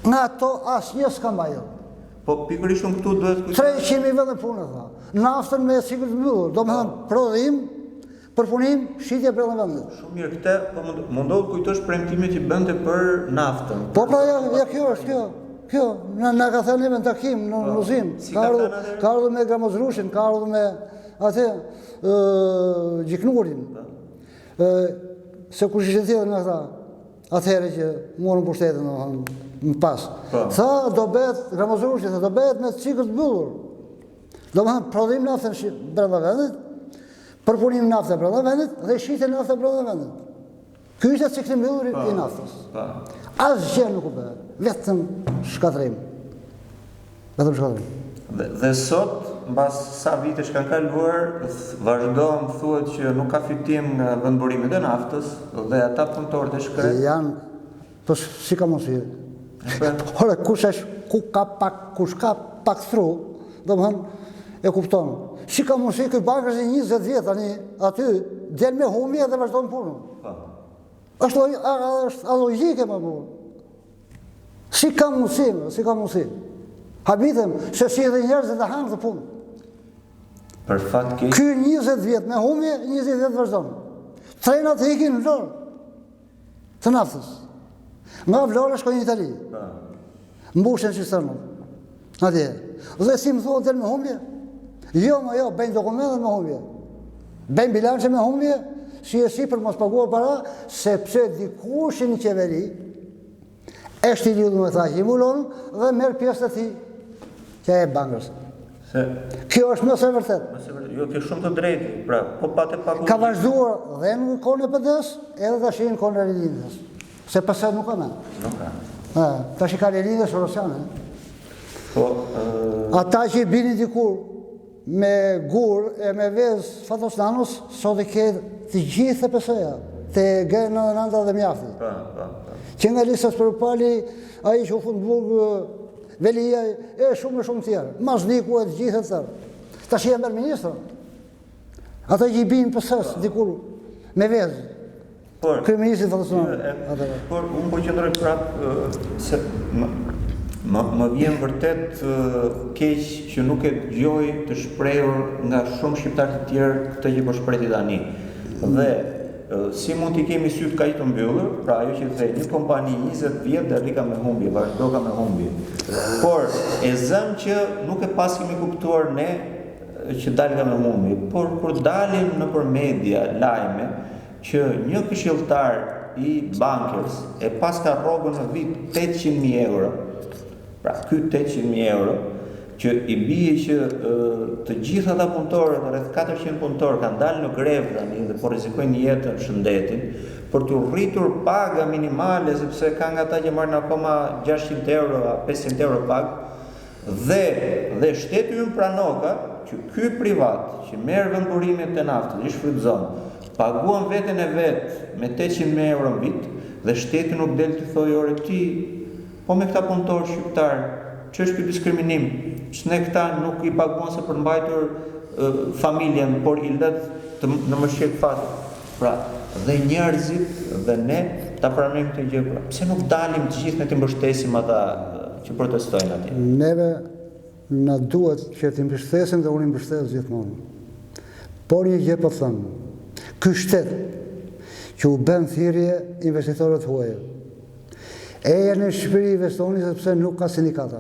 nga ato asnjë s'ka mbajtur. Po pikërisht këtu duhet kujtohet 300.000 vende pune tha. Naftën me sigurt mbyllur, domethënë prodhim, përpunim, shitje për vendit. Shumë mirë këtë, po mundohet kujtosh premtimet që bënte për naftën. Po pra ja kjo është kjo. Kjo, na ka thënë neve në takim, në muzim. Ka ardhur me Gramozrushin, ka ardhur me atë Gjiknurin. Se kush ishte tjetër nga këta, atëherë që morën pushtetin në pas. Tha, do bëhet, Gramozrushi, do bëhet me cikët mbyllur. Do më thënë, prodhim naftën brenda vendit, përpunim naftën brenda vendit dhe shitje naftën brenda vendit. Ky ishte cikli mbyllur i naftës. Asgjë nuk u bë, vetëm shkatrim. Vetëm shkatrim. Dhe sot, mbas sa vitesh kanë kaluar, vazhdon thuhet që nuk ka fitim nga vendburimet e naftës dhe ata punëtorët e shkret janë, po si ka mundësi. Ora kush ka pak thru, domethënë e kupton. Si ka mundësi ky bankës i 20 vjet tani aty del me humbje dhe vazhdon punën. Është logjike më burr. Si ka mundësi. Habitem se si edhe njerëzit e hanë të punë. për fat keq. Ky 20 vjet me humbje, 20 vjet vazhdon. Trenat ikin në Vlorë të naftës. Nga Vlora shkojnë në Itali. Mbushen cisternën. Atje. Dhe si më thua del me humbje? Jo, bëjnë dokumentet me humbje. Bëjnë bilance me humbje, si për mos paguar para, sepse dikush në qeveri është i lidhur me ta që i mulon dhe merr pjesë të tij që e bankës. Kjo është mëse vërtet. Jo, ke shumë të drejtë, pra, po patë paguar. Ka vazhduar dhe në kohën e PD-s, edhe tash në kohën e Rilindës. Se PS nuk ka më. Nuk ka. Tash ka Rilindës Sorosiane. Po, ata që i bini dikur me gur e me vezë Fatos Nanos, sot e ke të gjithë PS-ja, të G99 dhe mjafti. Që nga listës për pali, a i që u fundburg Velia, e shumë tjerë. Mazniku e të gjithë të tërë. Ta që jenë mërë ministrë. Ata që i binë PS-s dikur me vezë. Kryeministri Fatos Nanos. Por, unë po qëndroj prapë se më vjen vërtet keq që nuk e dëgjoj të shprehur nga shumë shqiptarë të tjerë këtë që po shprehti tani. Dhe si mund t'i kemi syt kaq të mbyllur, pra ajo që thej, një kompani 20 vjet deri ka me humbje, vazhdo ka me humbje. Por e zëm që nuk e pas kemi kuptuar ne që dalë ka me humbje, por kur dalim nëpër media lajme që një këshilltar i bankës e pas ka rrogën në vit 800.000 euro. Pra, ky 800.000 euro, që i bie që të gjithë ata punëtorët, rreth 400 punëtorë kanë dalë në grevë tani dhe po rrezikojnë jetën, shëndetin, për të rritur paga minimale, sepse ka nga ata që marrin akoma 600 euro, 500 euro pagë, dhe shteti ynë pranoka që ky privat që merr vendburimet e naftës, i shfrytëzon, paguan veten e vet me 800.000 euro në vit dhe shteti nuk del të thojë orë ti, po me këta punëtorë shqiptarë, që është ky diskriminim, që ne këta nuk i paguan se për mbajtur familjen, por i lët në mëshirë fatë. Pra, dhe njerëzit dhe ne ta pranojmë këtë gjë. Pra, pse nuk dalim të gjithë ne të mbështesim ata që protestojnë atje? Neve na duhet që të mbështesim dhe unë i mbështes gjithmonë. Por një gjë po thënë, ky shtet që u bën thirrje investitorët huaj. Eja në Shqipëri investoni sepse nuk ka sindikata.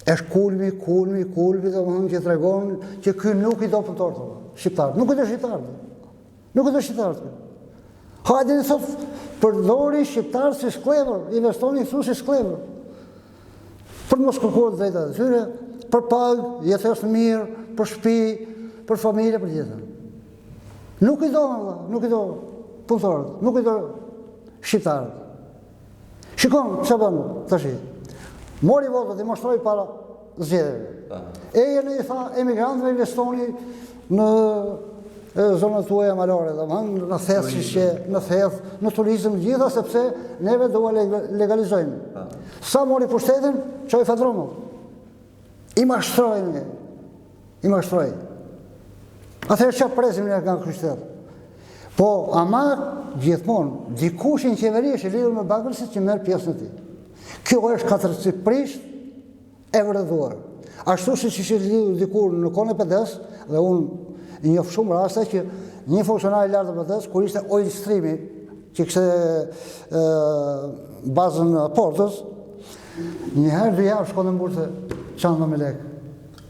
Është kulmi, dhe më thënë që të regonë që ky nuk i do punëtorët, shqiptarët. Nuk i do shqiptarët. Hajde në thotë, përdori shqiptarët si shklevër, investoni thu si shklevër. Për mos kërkuar drejtat e tyre, për pagë, jetës mirë, për shtëpi, për familje, për gjithë. Nuk i do punëtorët, nuk i do shqiptarët. Shikon, që bënë, të shi. Mori votët i moshtroj para zgjedhjeve. Eje në i tha, emigrantëve investoni në zonët tuaja malore, në thethë, në turizm gjitha, sepse neve duha legalizojmë. Sa mori pushtetin, qoj fedromët. I mashtrojnë. Atëherë që presim një nga kështetë. Po, ama gjithmonë, dikush në qeveri është i lidhur me bankësit që merr pjesën e tij. Kjo është katërcipërisht e vërtetuar. Ashtu siç ishte lidhur dikur në kohën e PD-s, dhe unë i njoh shumë raste që një funksionar i lartë të PD-s, kur ishte Oil Streami, që kishte bazën në Portës, Njëherë 2 javë shkon në burse çanta me lekë.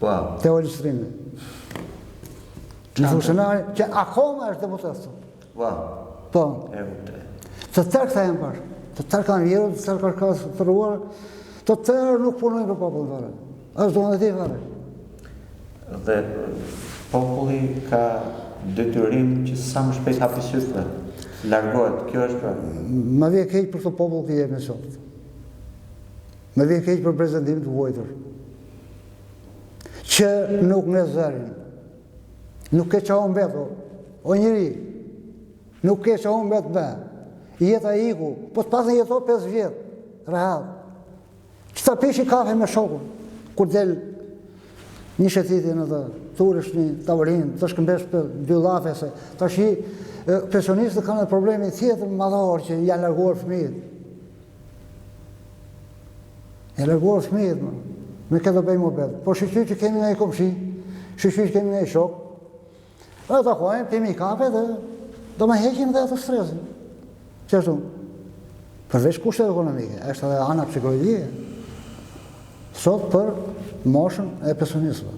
Wow. Te Olstrimi. Një funksionari që akoma është deputet. Wow. Po. E kuptoj. Të tërë këta janë parë. Të tërë kanë vjerë, të tërë kanë kasë të rruar, të tërë nuk punojnë për popullin fare. Është do në ti fare. Dhe populli ka detyrim që sa më shpejt hapi sytë, largohet. Kjo është pra. Më vje keq për të popull që jemi sot. Më vje keq për prezentim të vojtër. Që nuk në zërin. Nuk ke që unë beto. O njëri. Nuk ke që unë betë me. Jeta iku. Po të pasën jeto 5 vjetë. Rehat. Që ta pishi kafe me shokun. Kur del një shetiti në të thurësh një tavolinë, të shkëmbesh për 2 lafe se të shi pensionistët kanë problemi tjetër madhor që janë larguar fëmijët. Janë larguar fëmijët, me këtë do bëjmë më betë. Po shqyqy që kemi në i komshi, shqyqy që kemi në i shok, dhe të akojmë, pimi kafe dhe do me heqim dhe atë stresin. Qështu? Përveç kushtet ekonomike, është edhe ana psikologjie. Sot për moshën e pensionistëve.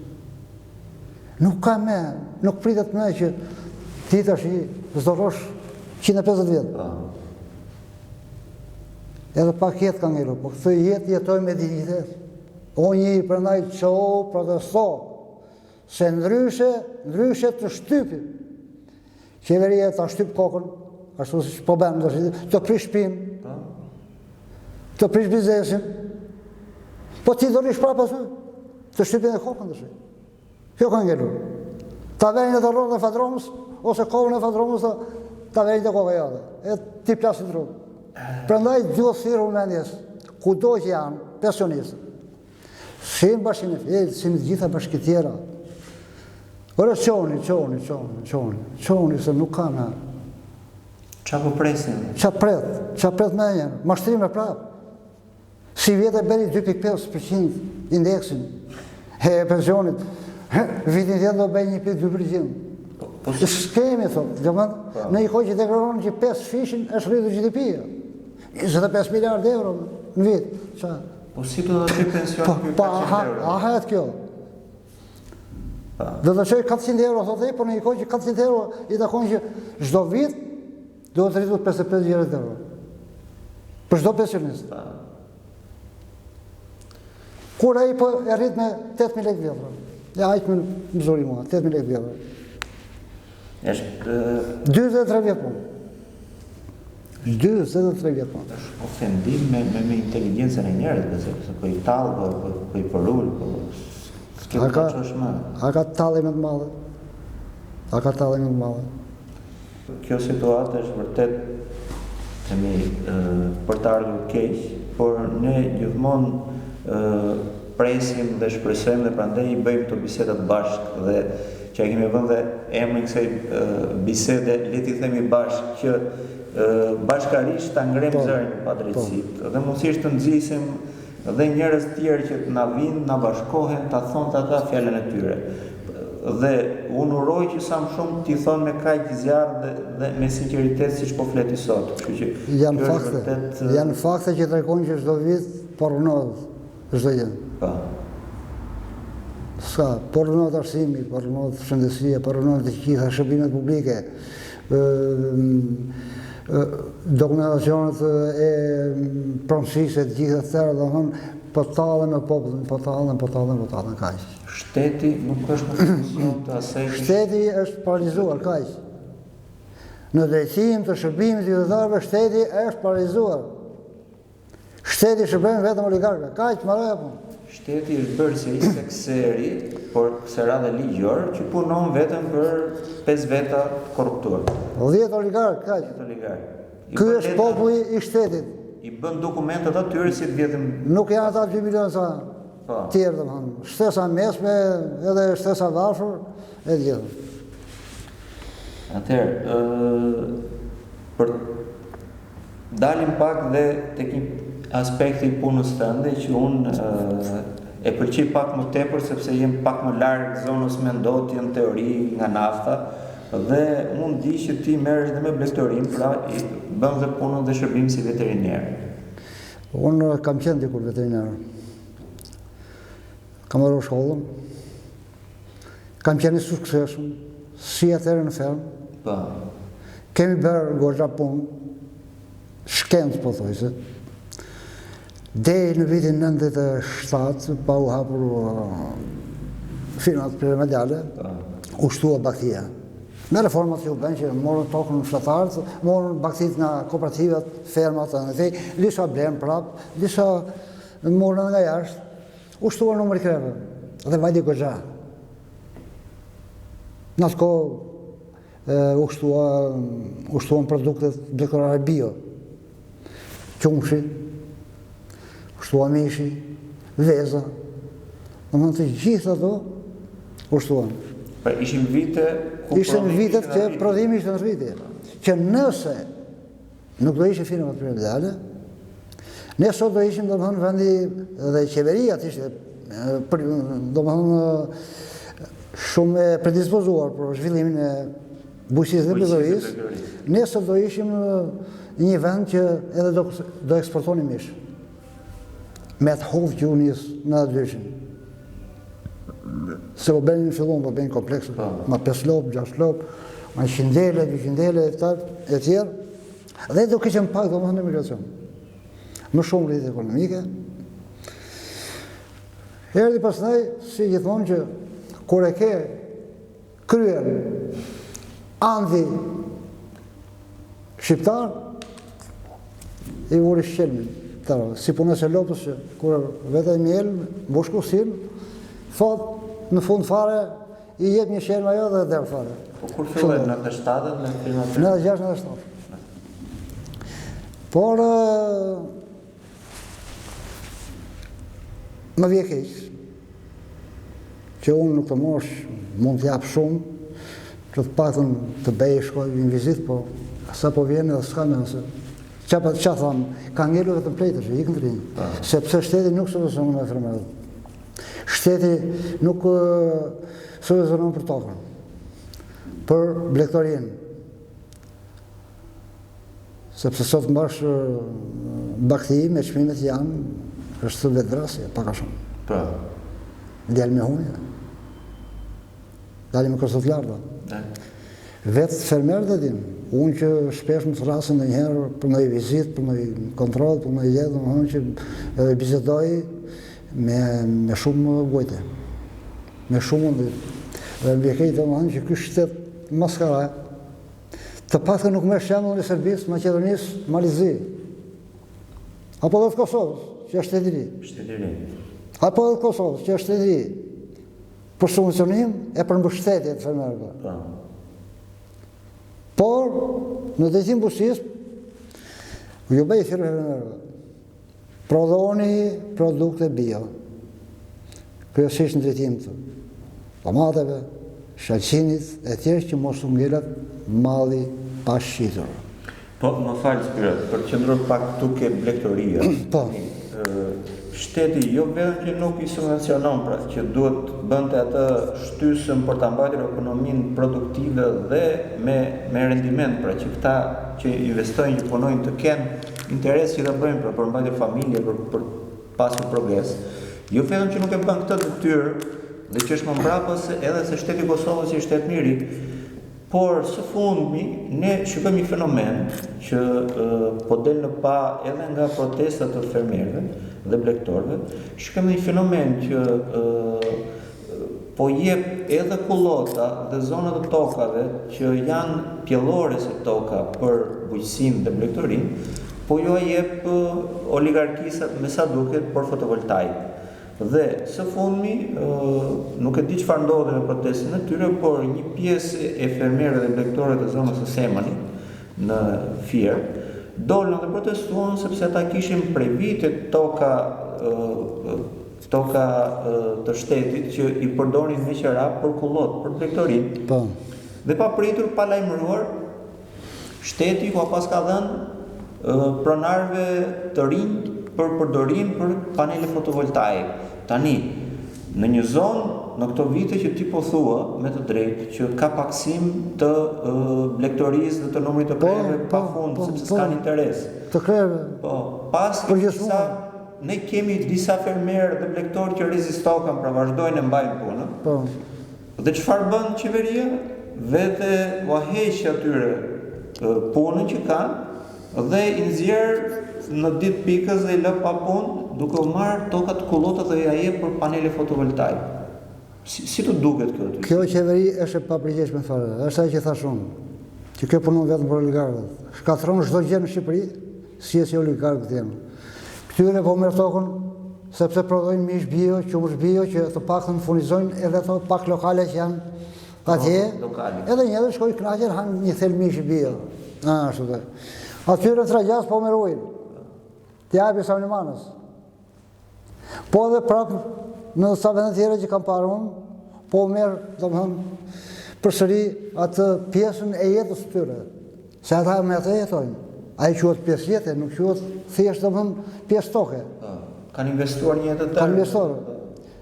Nuk ka me, nuk pritet me që ti tash i zdorosh 150 vjetë. Edhe pak jetë ka ngelur, po këtë jetë jetoj me dignitet. O një përndaj qohë protesto, se ndryshe të shtypi. Qeveria të shtyp kokën, ashtu si po bëmë, të prish shpinë, të prish bizesin, po ti do rish prapë asë, të shtypin e kokën të shi. Kjo ka ngelur. Ta vejnë e të rrën e fadromës, ose kohën e fadromës, ta vejnë e kokë e jade. E ti plasit rrën. Prandaj duhet thirrur mendjes, kudo që janë pensionistët, si në Bashkinë e Fletë, si në të gjitha bashkitë tjera. Ora qoni, se nuk ka me. Qa po presin? Qa pret me njerë, mashtrime prapë. Si vjetë e beri 2,5% indeksin e pensionit, vitin tjetë do bëj 1,2%. S'kemi, thotë, në i kohë që deklaronë që 5 fishin është rritur GDP-ja. 25 miliard euro në vit. Po si do të qëj pension për 400 euro? Aha e të kjo. Dhe të qëj 400 euro, thotë e, por në i kohë që 400 euro i takon që çdo vit do të rritur 55 euro. Për çdo pensionist. Kur ai po e rrit me 8.000 lekë vjetra. Ja, aq me mëzori mua, 8.000 lekë vjetra. Është 23 vjetë punë. 23 vjetë punë. Është ofendim me inteligencën e njerëzve, sepse po i tallë, po i përull, po s'ke të qosh më. A ka tallë më të madhe. Kjo situatë është vërtet për të ardhur keq, por ne gjithmonë presim dhe shpresojmë dhe prandaj i bëjmë këto bisedat bashkë dhe që e kemi vënë dhe emrin kësaj bisede, le t'i themi bashkë që bashkarisht ta ngrem zërin padrejtësitë dhe mundësisht të nxisim dhe njerëz tjerë që na vinë, na bashkohen, ta thonë të ata fjalën e tyre. Dhe unë uroj që sa më shumë t'i thonë me kaq zjarr dhe me sinqeritet siç po fleti sot. Kështu që janë fakte që tregojnë që çdo vit pornohet çdo gjë. Po. Ska, pornohet arsimi, pornohet shëndetësia, pornohet të gjitha shërbimet publike, dokumentacionet e pronësisë të gjitha të tjera, domethënë po tallen me popullin, po tallen kaq. Shteti nuk është në funksion të asaj. Shteti është paralizuar kaq. Në drejtim të shërbimit të qytetarëve, shteti është paralizuar. Shteti shërben vetëm oligarkëve, kaq marrë apo? Shteti është bërë si ishte kseri, por ksera dhe ligjor, që punon vetëm për 5 veta korruptuar. 10 oligarkë, kaq. 10 oligarkë. Ky është populli i shtetit. I bën dokumentat atyre si të vjetëm. Nuk janë ata 2 miliona sa tjerë, domethënë. Shtesa mesme, edhe shtesa varfër, e gjithë. Atëherë, për dalim pak dhe tek aspekti i punës tënde që unë e pëlqej pak më tepër sepse jem pak më larg zonës mendotje në teori nga nafta dhe unë di që ti merresh dhe me blegtorin, pra i bën dhe punën dhe shërbim si veteriner. Unë kam qenë dikur veterinar. Kam marrë shkollën. Kam qenë i suksesshëm, si atëherë në fermë. Kemi bërë goxha punë, shkencë po thojse. Deri në vitin 97, pa u hapur firmat piramidale, u shtua baktia. Me reformat që u bënë që morën tokën në fshatarët, morën baktit nga kooperativat, fermat, disa blenë prapë, disa morën nga jashtë, u shtua numër i kreve, dhe vajdi goxha. Në atë kohë u shtuan produktet deklarare bio, qumshi, u shtua mishi, veza, në të gjithë ato u shtuan. Pra ishin vite ku Ishte në vitet që prodhimi ishte në rritje. Që nëse nuk do ishe firmat piramidale, ne sot do ishim domethënë vendi dhe qeveria ishte domethënë shumë e predispozuar për zhvillimin e bujqësisë dhe petrolisë. Ne sot do ishim në një vend që edhe do eksportonim mish. Me atë hovë që u nis në atë dyshin. Se po bënin fillon, po bënin komplekse, ma 5 lop, 6 lop, ma 100 dele, 200 dele, e tjerë, dhe do kishim pak do më në emigracion. Më shumë rritë ekonomike. Erdi pastaj, si gjithmonë që kur e ke kryer andi shqiptar, i vuri shqelmin. Si punës e lopës që kur vete e mjel, mbushkusin, thot, në fund fare, i jep një shelma jo dhe dherë fare. Po kur fillojnë në 97 me firmat? Në 97. Por, më vje keq, që unë nuk të mosh mund t'jap shumë, që të patën të bej shkoj në vizit, po sa po vjen edhe s'ka me nëse. Qa thamë, ka ngellu vetëm plejtër, që ikën të rinjë, sepse shteti nuk subvencionon me fermerët. Shteti nuk subvencionon për tokën, për blegtorinë. Sepse sot mbash bakti me çmimet janë, është vetvrasje, paka shumë. Djalë me hunja. Dali me kostot larta. Vetë fermerët e din, unë që shpesh më të rrasën dhe njëherë për në i vizit, për në i kontrol, për në i jetë, unë që bizetoj me shumë vojte, me shumë ndër. Dhe më vjekejt të më hanë që kështë shtetë Maskaraj, të patë nuk me shemën në Serbisë, Macedonisë, Malizi, apo dhe të Kosovës, që është shteti ri. Apo dhe të Kosovës, që është shteti ri, për subvencionim e për mbështetje të fermerëve. Por, në drejtim bujqësisë, ju bëj thirrje fermerëve. Prodhoni produkte bio, kryesisht në drejtim të tomateve, shalqinit, e tjerë që mos u ngelet malli pa shqitur. Po, më falë, Spirat, për qëndror pak këtu ke blegtoria. Po. Shteti jo vetëm që nuk i subvencionon, pra që duhet bënte atë shtysën për ta mbajtur ekonominë produktive dhe me rendiment, pra që këta që investojnë, që punojnë të kenë interes që ta bëjnë pra, për mbajtur familje, për pasur progres. Jo vetëm që nuk e bën këtë detyrë dhe që është më mbrapës edhe se shteti i Kosovës është shtet miri, por së fundmi ne shikojmë një fenomen që po del në pa edhe nga protestat të fermerëve dhe blegtorëve, shikojmë një fenomen që po jep edhe kullota dhe zonat e tokave që janë pjellore si toka për bujqësinë dhe blegtorinë, po jo jep oligarkisat me sa duket për fotovoltaik. Dhe së fundmi, nuk e di çfarë ndodhi në protestën e tyre, por një pjesë e fermerëve dhe blegtorëve të zonës së Semanit në Fier dolën dhe protestuan sepse ata kishin prej vitit toka të shtetit që i përdorin me qera për kullot, për blegtorinë. Po. Dhe pa pritur, pa lajmëruar, shteti ku pas ka dhënë pronarëve të rinj për përdorim për panele fotovoltaik. Tani, në një zonë në këto vite që ti po thua, me të drejtë, që ka paksim të blegtorisë dhe të numrit të krerëve pa fund, sepse s'kan interes. Të krerëve. Po, pas disa, ne kemi disa fermerë dhe blegtorë që rezistohen, pra vazhdojnë e mbajnë punën. Po. Dhe çfarë bën qeveria? Vete u heq atyre punën që kanë dhe i nxjerr në ditë pikës dhe i lë pa punë, duke u marrë tokat kullota dhe ja jep për panele fotovoltaike. Si të duket kjo aty? Kjo qeveri është e papërgjegjshme fare. Është ajo që thash unë, që kjo punon vetëm për oligarkët. Shkatron çdo gjë në Shqipëri, si e si oligarkët janë. Këtyre po merr tokën sepse prodhojnë mish bio, qumësh bio që të paktën furnizojnë edhe ato pak lokale që janë atje. Edhe njerëzit shkojnë kënaqur han një thel mish bio. Ashtu dhe. Atyre tragjas po merrojnë. Të japi sa në manës. Po edhe prapë në sa vende tjera që kam parë unë, po merë, domethënë, përsëri atë pjesën e jetës së tyre. Se ata me atë jetojnë. Ai quhet pjesë jete, nuk quhet thjesht domethënë pjesë toke. Kanë investuar një jetë të tërë. Kanë investuar.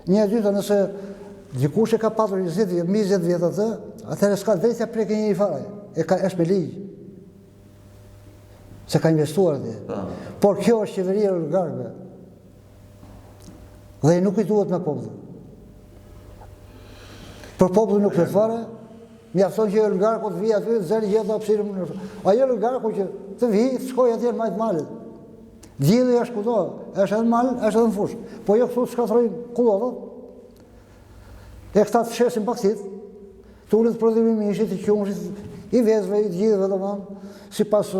Një dytë nëse dikush e ka patur 20 vjet atë, atëherë s'ka drejtë të prekë një fare. Është me ligj. Se ka investuar atje. Por kjo është qeveria e oligarkëve. Dhe nuk i duhet me popullin. Për popullin nuk flet fare, mjafton që oligarku të vijë aty, zëri gjeta hapësirën. Ai oligarku që të vijë, të shkojë atje në majt malit. Gjithë është kudo, është edhe në mal, është edhe në fush. Po jo këtu shkatrojnë kullotat. E këta të shesin paksit, të ullet prodhimi mishit, i qumshit, i vezve, i gjithëve, domethënë, sipas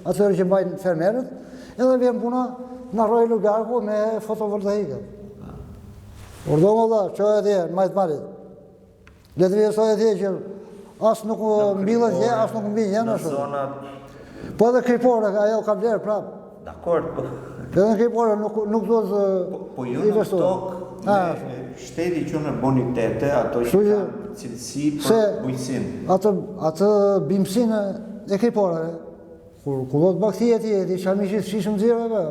atyre që mbajnë fermerët, edhe vjen puna në rroj oligarku me fotovoltaike. Urdo më dha, qoj atje, në majtë malit. Le të vjesoj atje që asë nuk mbillet je, asë nuk mbillet je në shumë. Po edhe kripore, ajo ka vlerë prapë. Dakord, po. Edhe në kripore nuk duhet Po ju në tokë me shteti që në bonitete, ato që kanë cilësi për bujqësin. Atë bimësinë e kriporeve, kur kullot bakti e ti qamishit shishëm zirëve,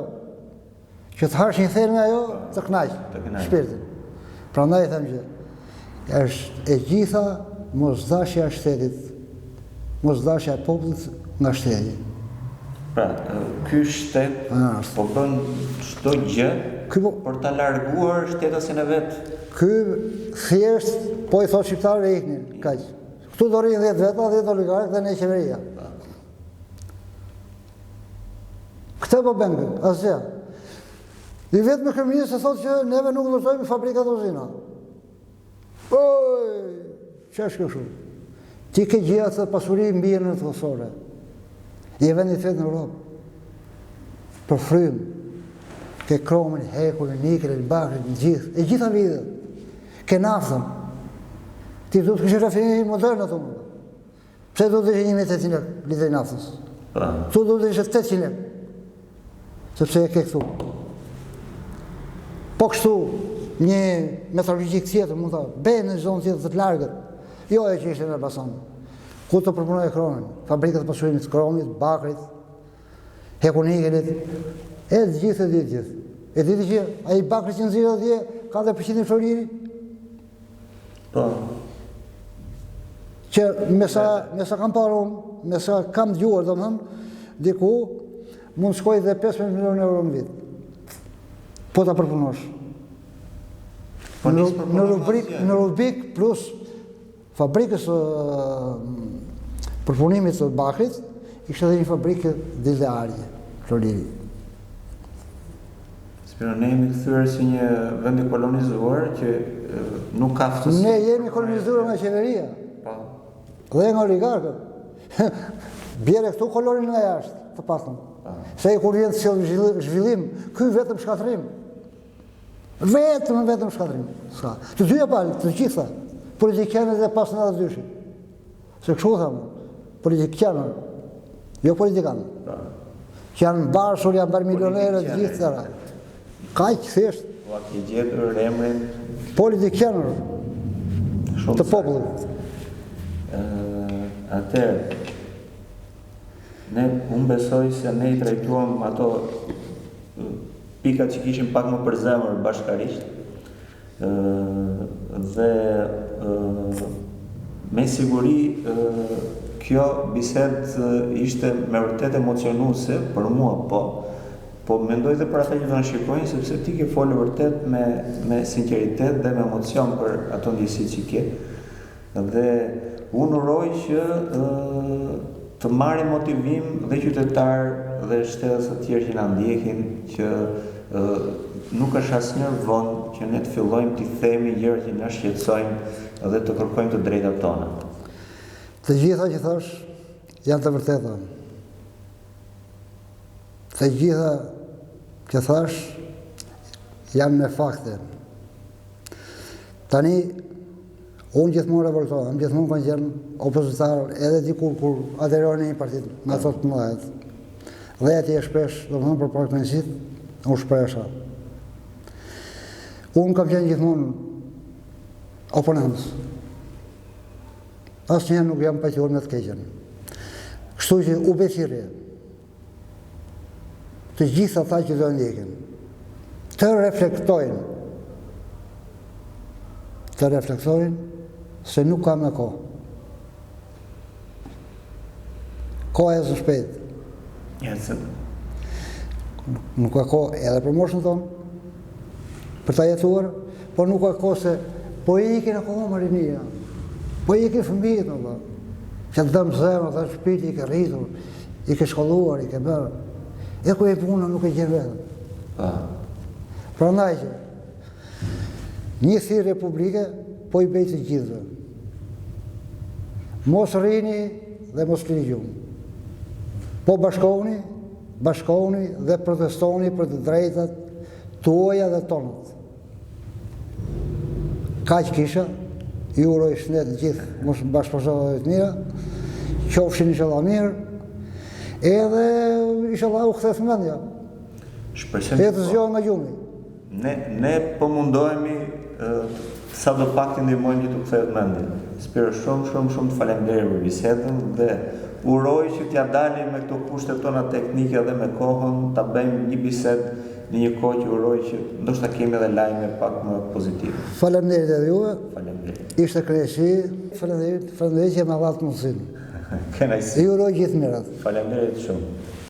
që të harsh një therë me ajo, të knajqë, shpirtin. Pra ndaj them që është e gjitha mosdashja e shtetit, mosdashja e popullit nga shteti. Pra, ky shtet po bën çdo gjë për ta larguar shtetasin e vet. Ky thjesht po i thotë shqiptarëve iknin, kaq. Këtu do rrinë 10 veta, 10 oligarkë dhe ne qeveria. Këtë po bën kë, asgjë. I vetë me kryeministri thotë që neve nuk ndërtojmë fabrikat uzina. Oj, ç'është kjo shumë? Ti ke gjë atë pasuri mbi në thosore. I vendi të vetë në Europë. Për frymë, ke kromin, hekurin, nikelin, bakrin, gjithë, e gjitha videt. Ke naftën. Ti du të kështë rafini modern ato më. Pse du të ishe 1.800 lek, litri naftës? Tu du të ishe 800 lek. Sepse e ke këtu. Po kështu, një metalurgjik tjetër, mund të bëjë në zonë tjetër të largët. Jo e që ishte në Elbasan. Ku të përpunoj kromin? Fabrikat të pasurimit, kromit, bakrit, hekunigelit, e gjithë. E diti që a i bakrit që nëzirë atje, ka dhe përqitin floriri? Po. Që me sa kam parë unë, me sa kam dëgjuar, domethënë, diku, mund shkoj dhe 15 milion euro në vit. Po ta përpunosh. Në rubrik plus fabrikës përpunimit të bakrit, ishte edhe një fabrikë dilde arje, floriri. Spiro, ne jemi kthyer si një vend i kolonizuar që nuk ka ftësi. Ne jemi kolonizuar nga qeveria. Po. Dhe nga oligarkët. Bjerë këtu kolonin nga jashtë, të paktën. Se i kur vjen të sjellë zhvillim, ky vetëm shkatrim. Vetëm shkatrim. Të dyja palë, të gjitha, politikanët dhe pas 92-shit. Se kështu thamë, politikanët, jo politikanët. Që janë bashur, janë bërë milionerët, gjithë tëra. Kaq thjesht. Po ke gjetur emrin politikanët të popullit. Atëherë, unë besoj se ne i trajtuam ato pikat që kishin pak më për zemër bashkarisht, Dhe me siguri kjo bisedë ishte me vërtet emocionuese për mua, po mendoj dhe për ata që do na shikojnë, sepse ti ke folur vërtet me sinqeritet dhe me emocion për ato ndjesitë që ke. Dhe unë uroj që të marrin motivim dhe qytetarë dhe shtetës të tjerë që na ndjekin, që nuk është asnjëherë vonë që ne të fillojmë të themi gjëra që na shqetësojnë dhe të kërkojmë të drejtat tona. Të gjitha që thash janë të vërteta. Të gjitha që thash janë me fakte. Tani, unë gjithmonë revoltohem, gjithmonë kanë qenë opozitar edhe dikur kur aderoj në një partit me ato të mëdha. Dhe atje shpesh, domethënë për pak menësit, u shpresha. Unë kam qenë gjithmonë oponent. Asnjëherë nuk jam paqur me të keqen. Kështu që u bë thirrje të gjithë ata që do ndjekin, të reflektojnë se nuk ka me kohë. Koha e së shpejt. Nuk ka kohë edhe për moshën tonë, për ta jetuar, por nuk ka kohë se po i ikin akoma marinia, po i ikin fëmijët, që të dëmë zemë, ata shpiti i ke rritur, i ke shkolluar, i ke bërë, e ku e puna nuk e gjenë vetëm. Prandaj që një thirrje publike po i bëj të gjithëve. Mos rrini dhe mos lini gjumë. Po bashkohuni dhe protestoni për të drejtat tuaja dhe tonët. Kaq kisha, ju uroj shëndet të gjithë, mos bashkëpunojmë të mira, qofshin inshallah mirë, edhe inshallah u kthesh mendja. Shpresoj. E të zgjohem nga gjumi. Ne po mundohemi sa do pak të ndihmojmë që të kthehet mendja. Spero shumë të faleminderit për bisedën dhe uroj që t'ja dalim me këto kushtet tona teknike dhe me kohën, ta bëjmë një bisedë në një kohë që uroj që ndoshta kemi edhe lajme pak më pozitive. Faleminderit edhe juve. Faleminderit. Ishte kënaqësi. Faleminderit që më dha mundësinë. Kënaqësi. Ju uroj gjithë mirat. Faleminderit shumë.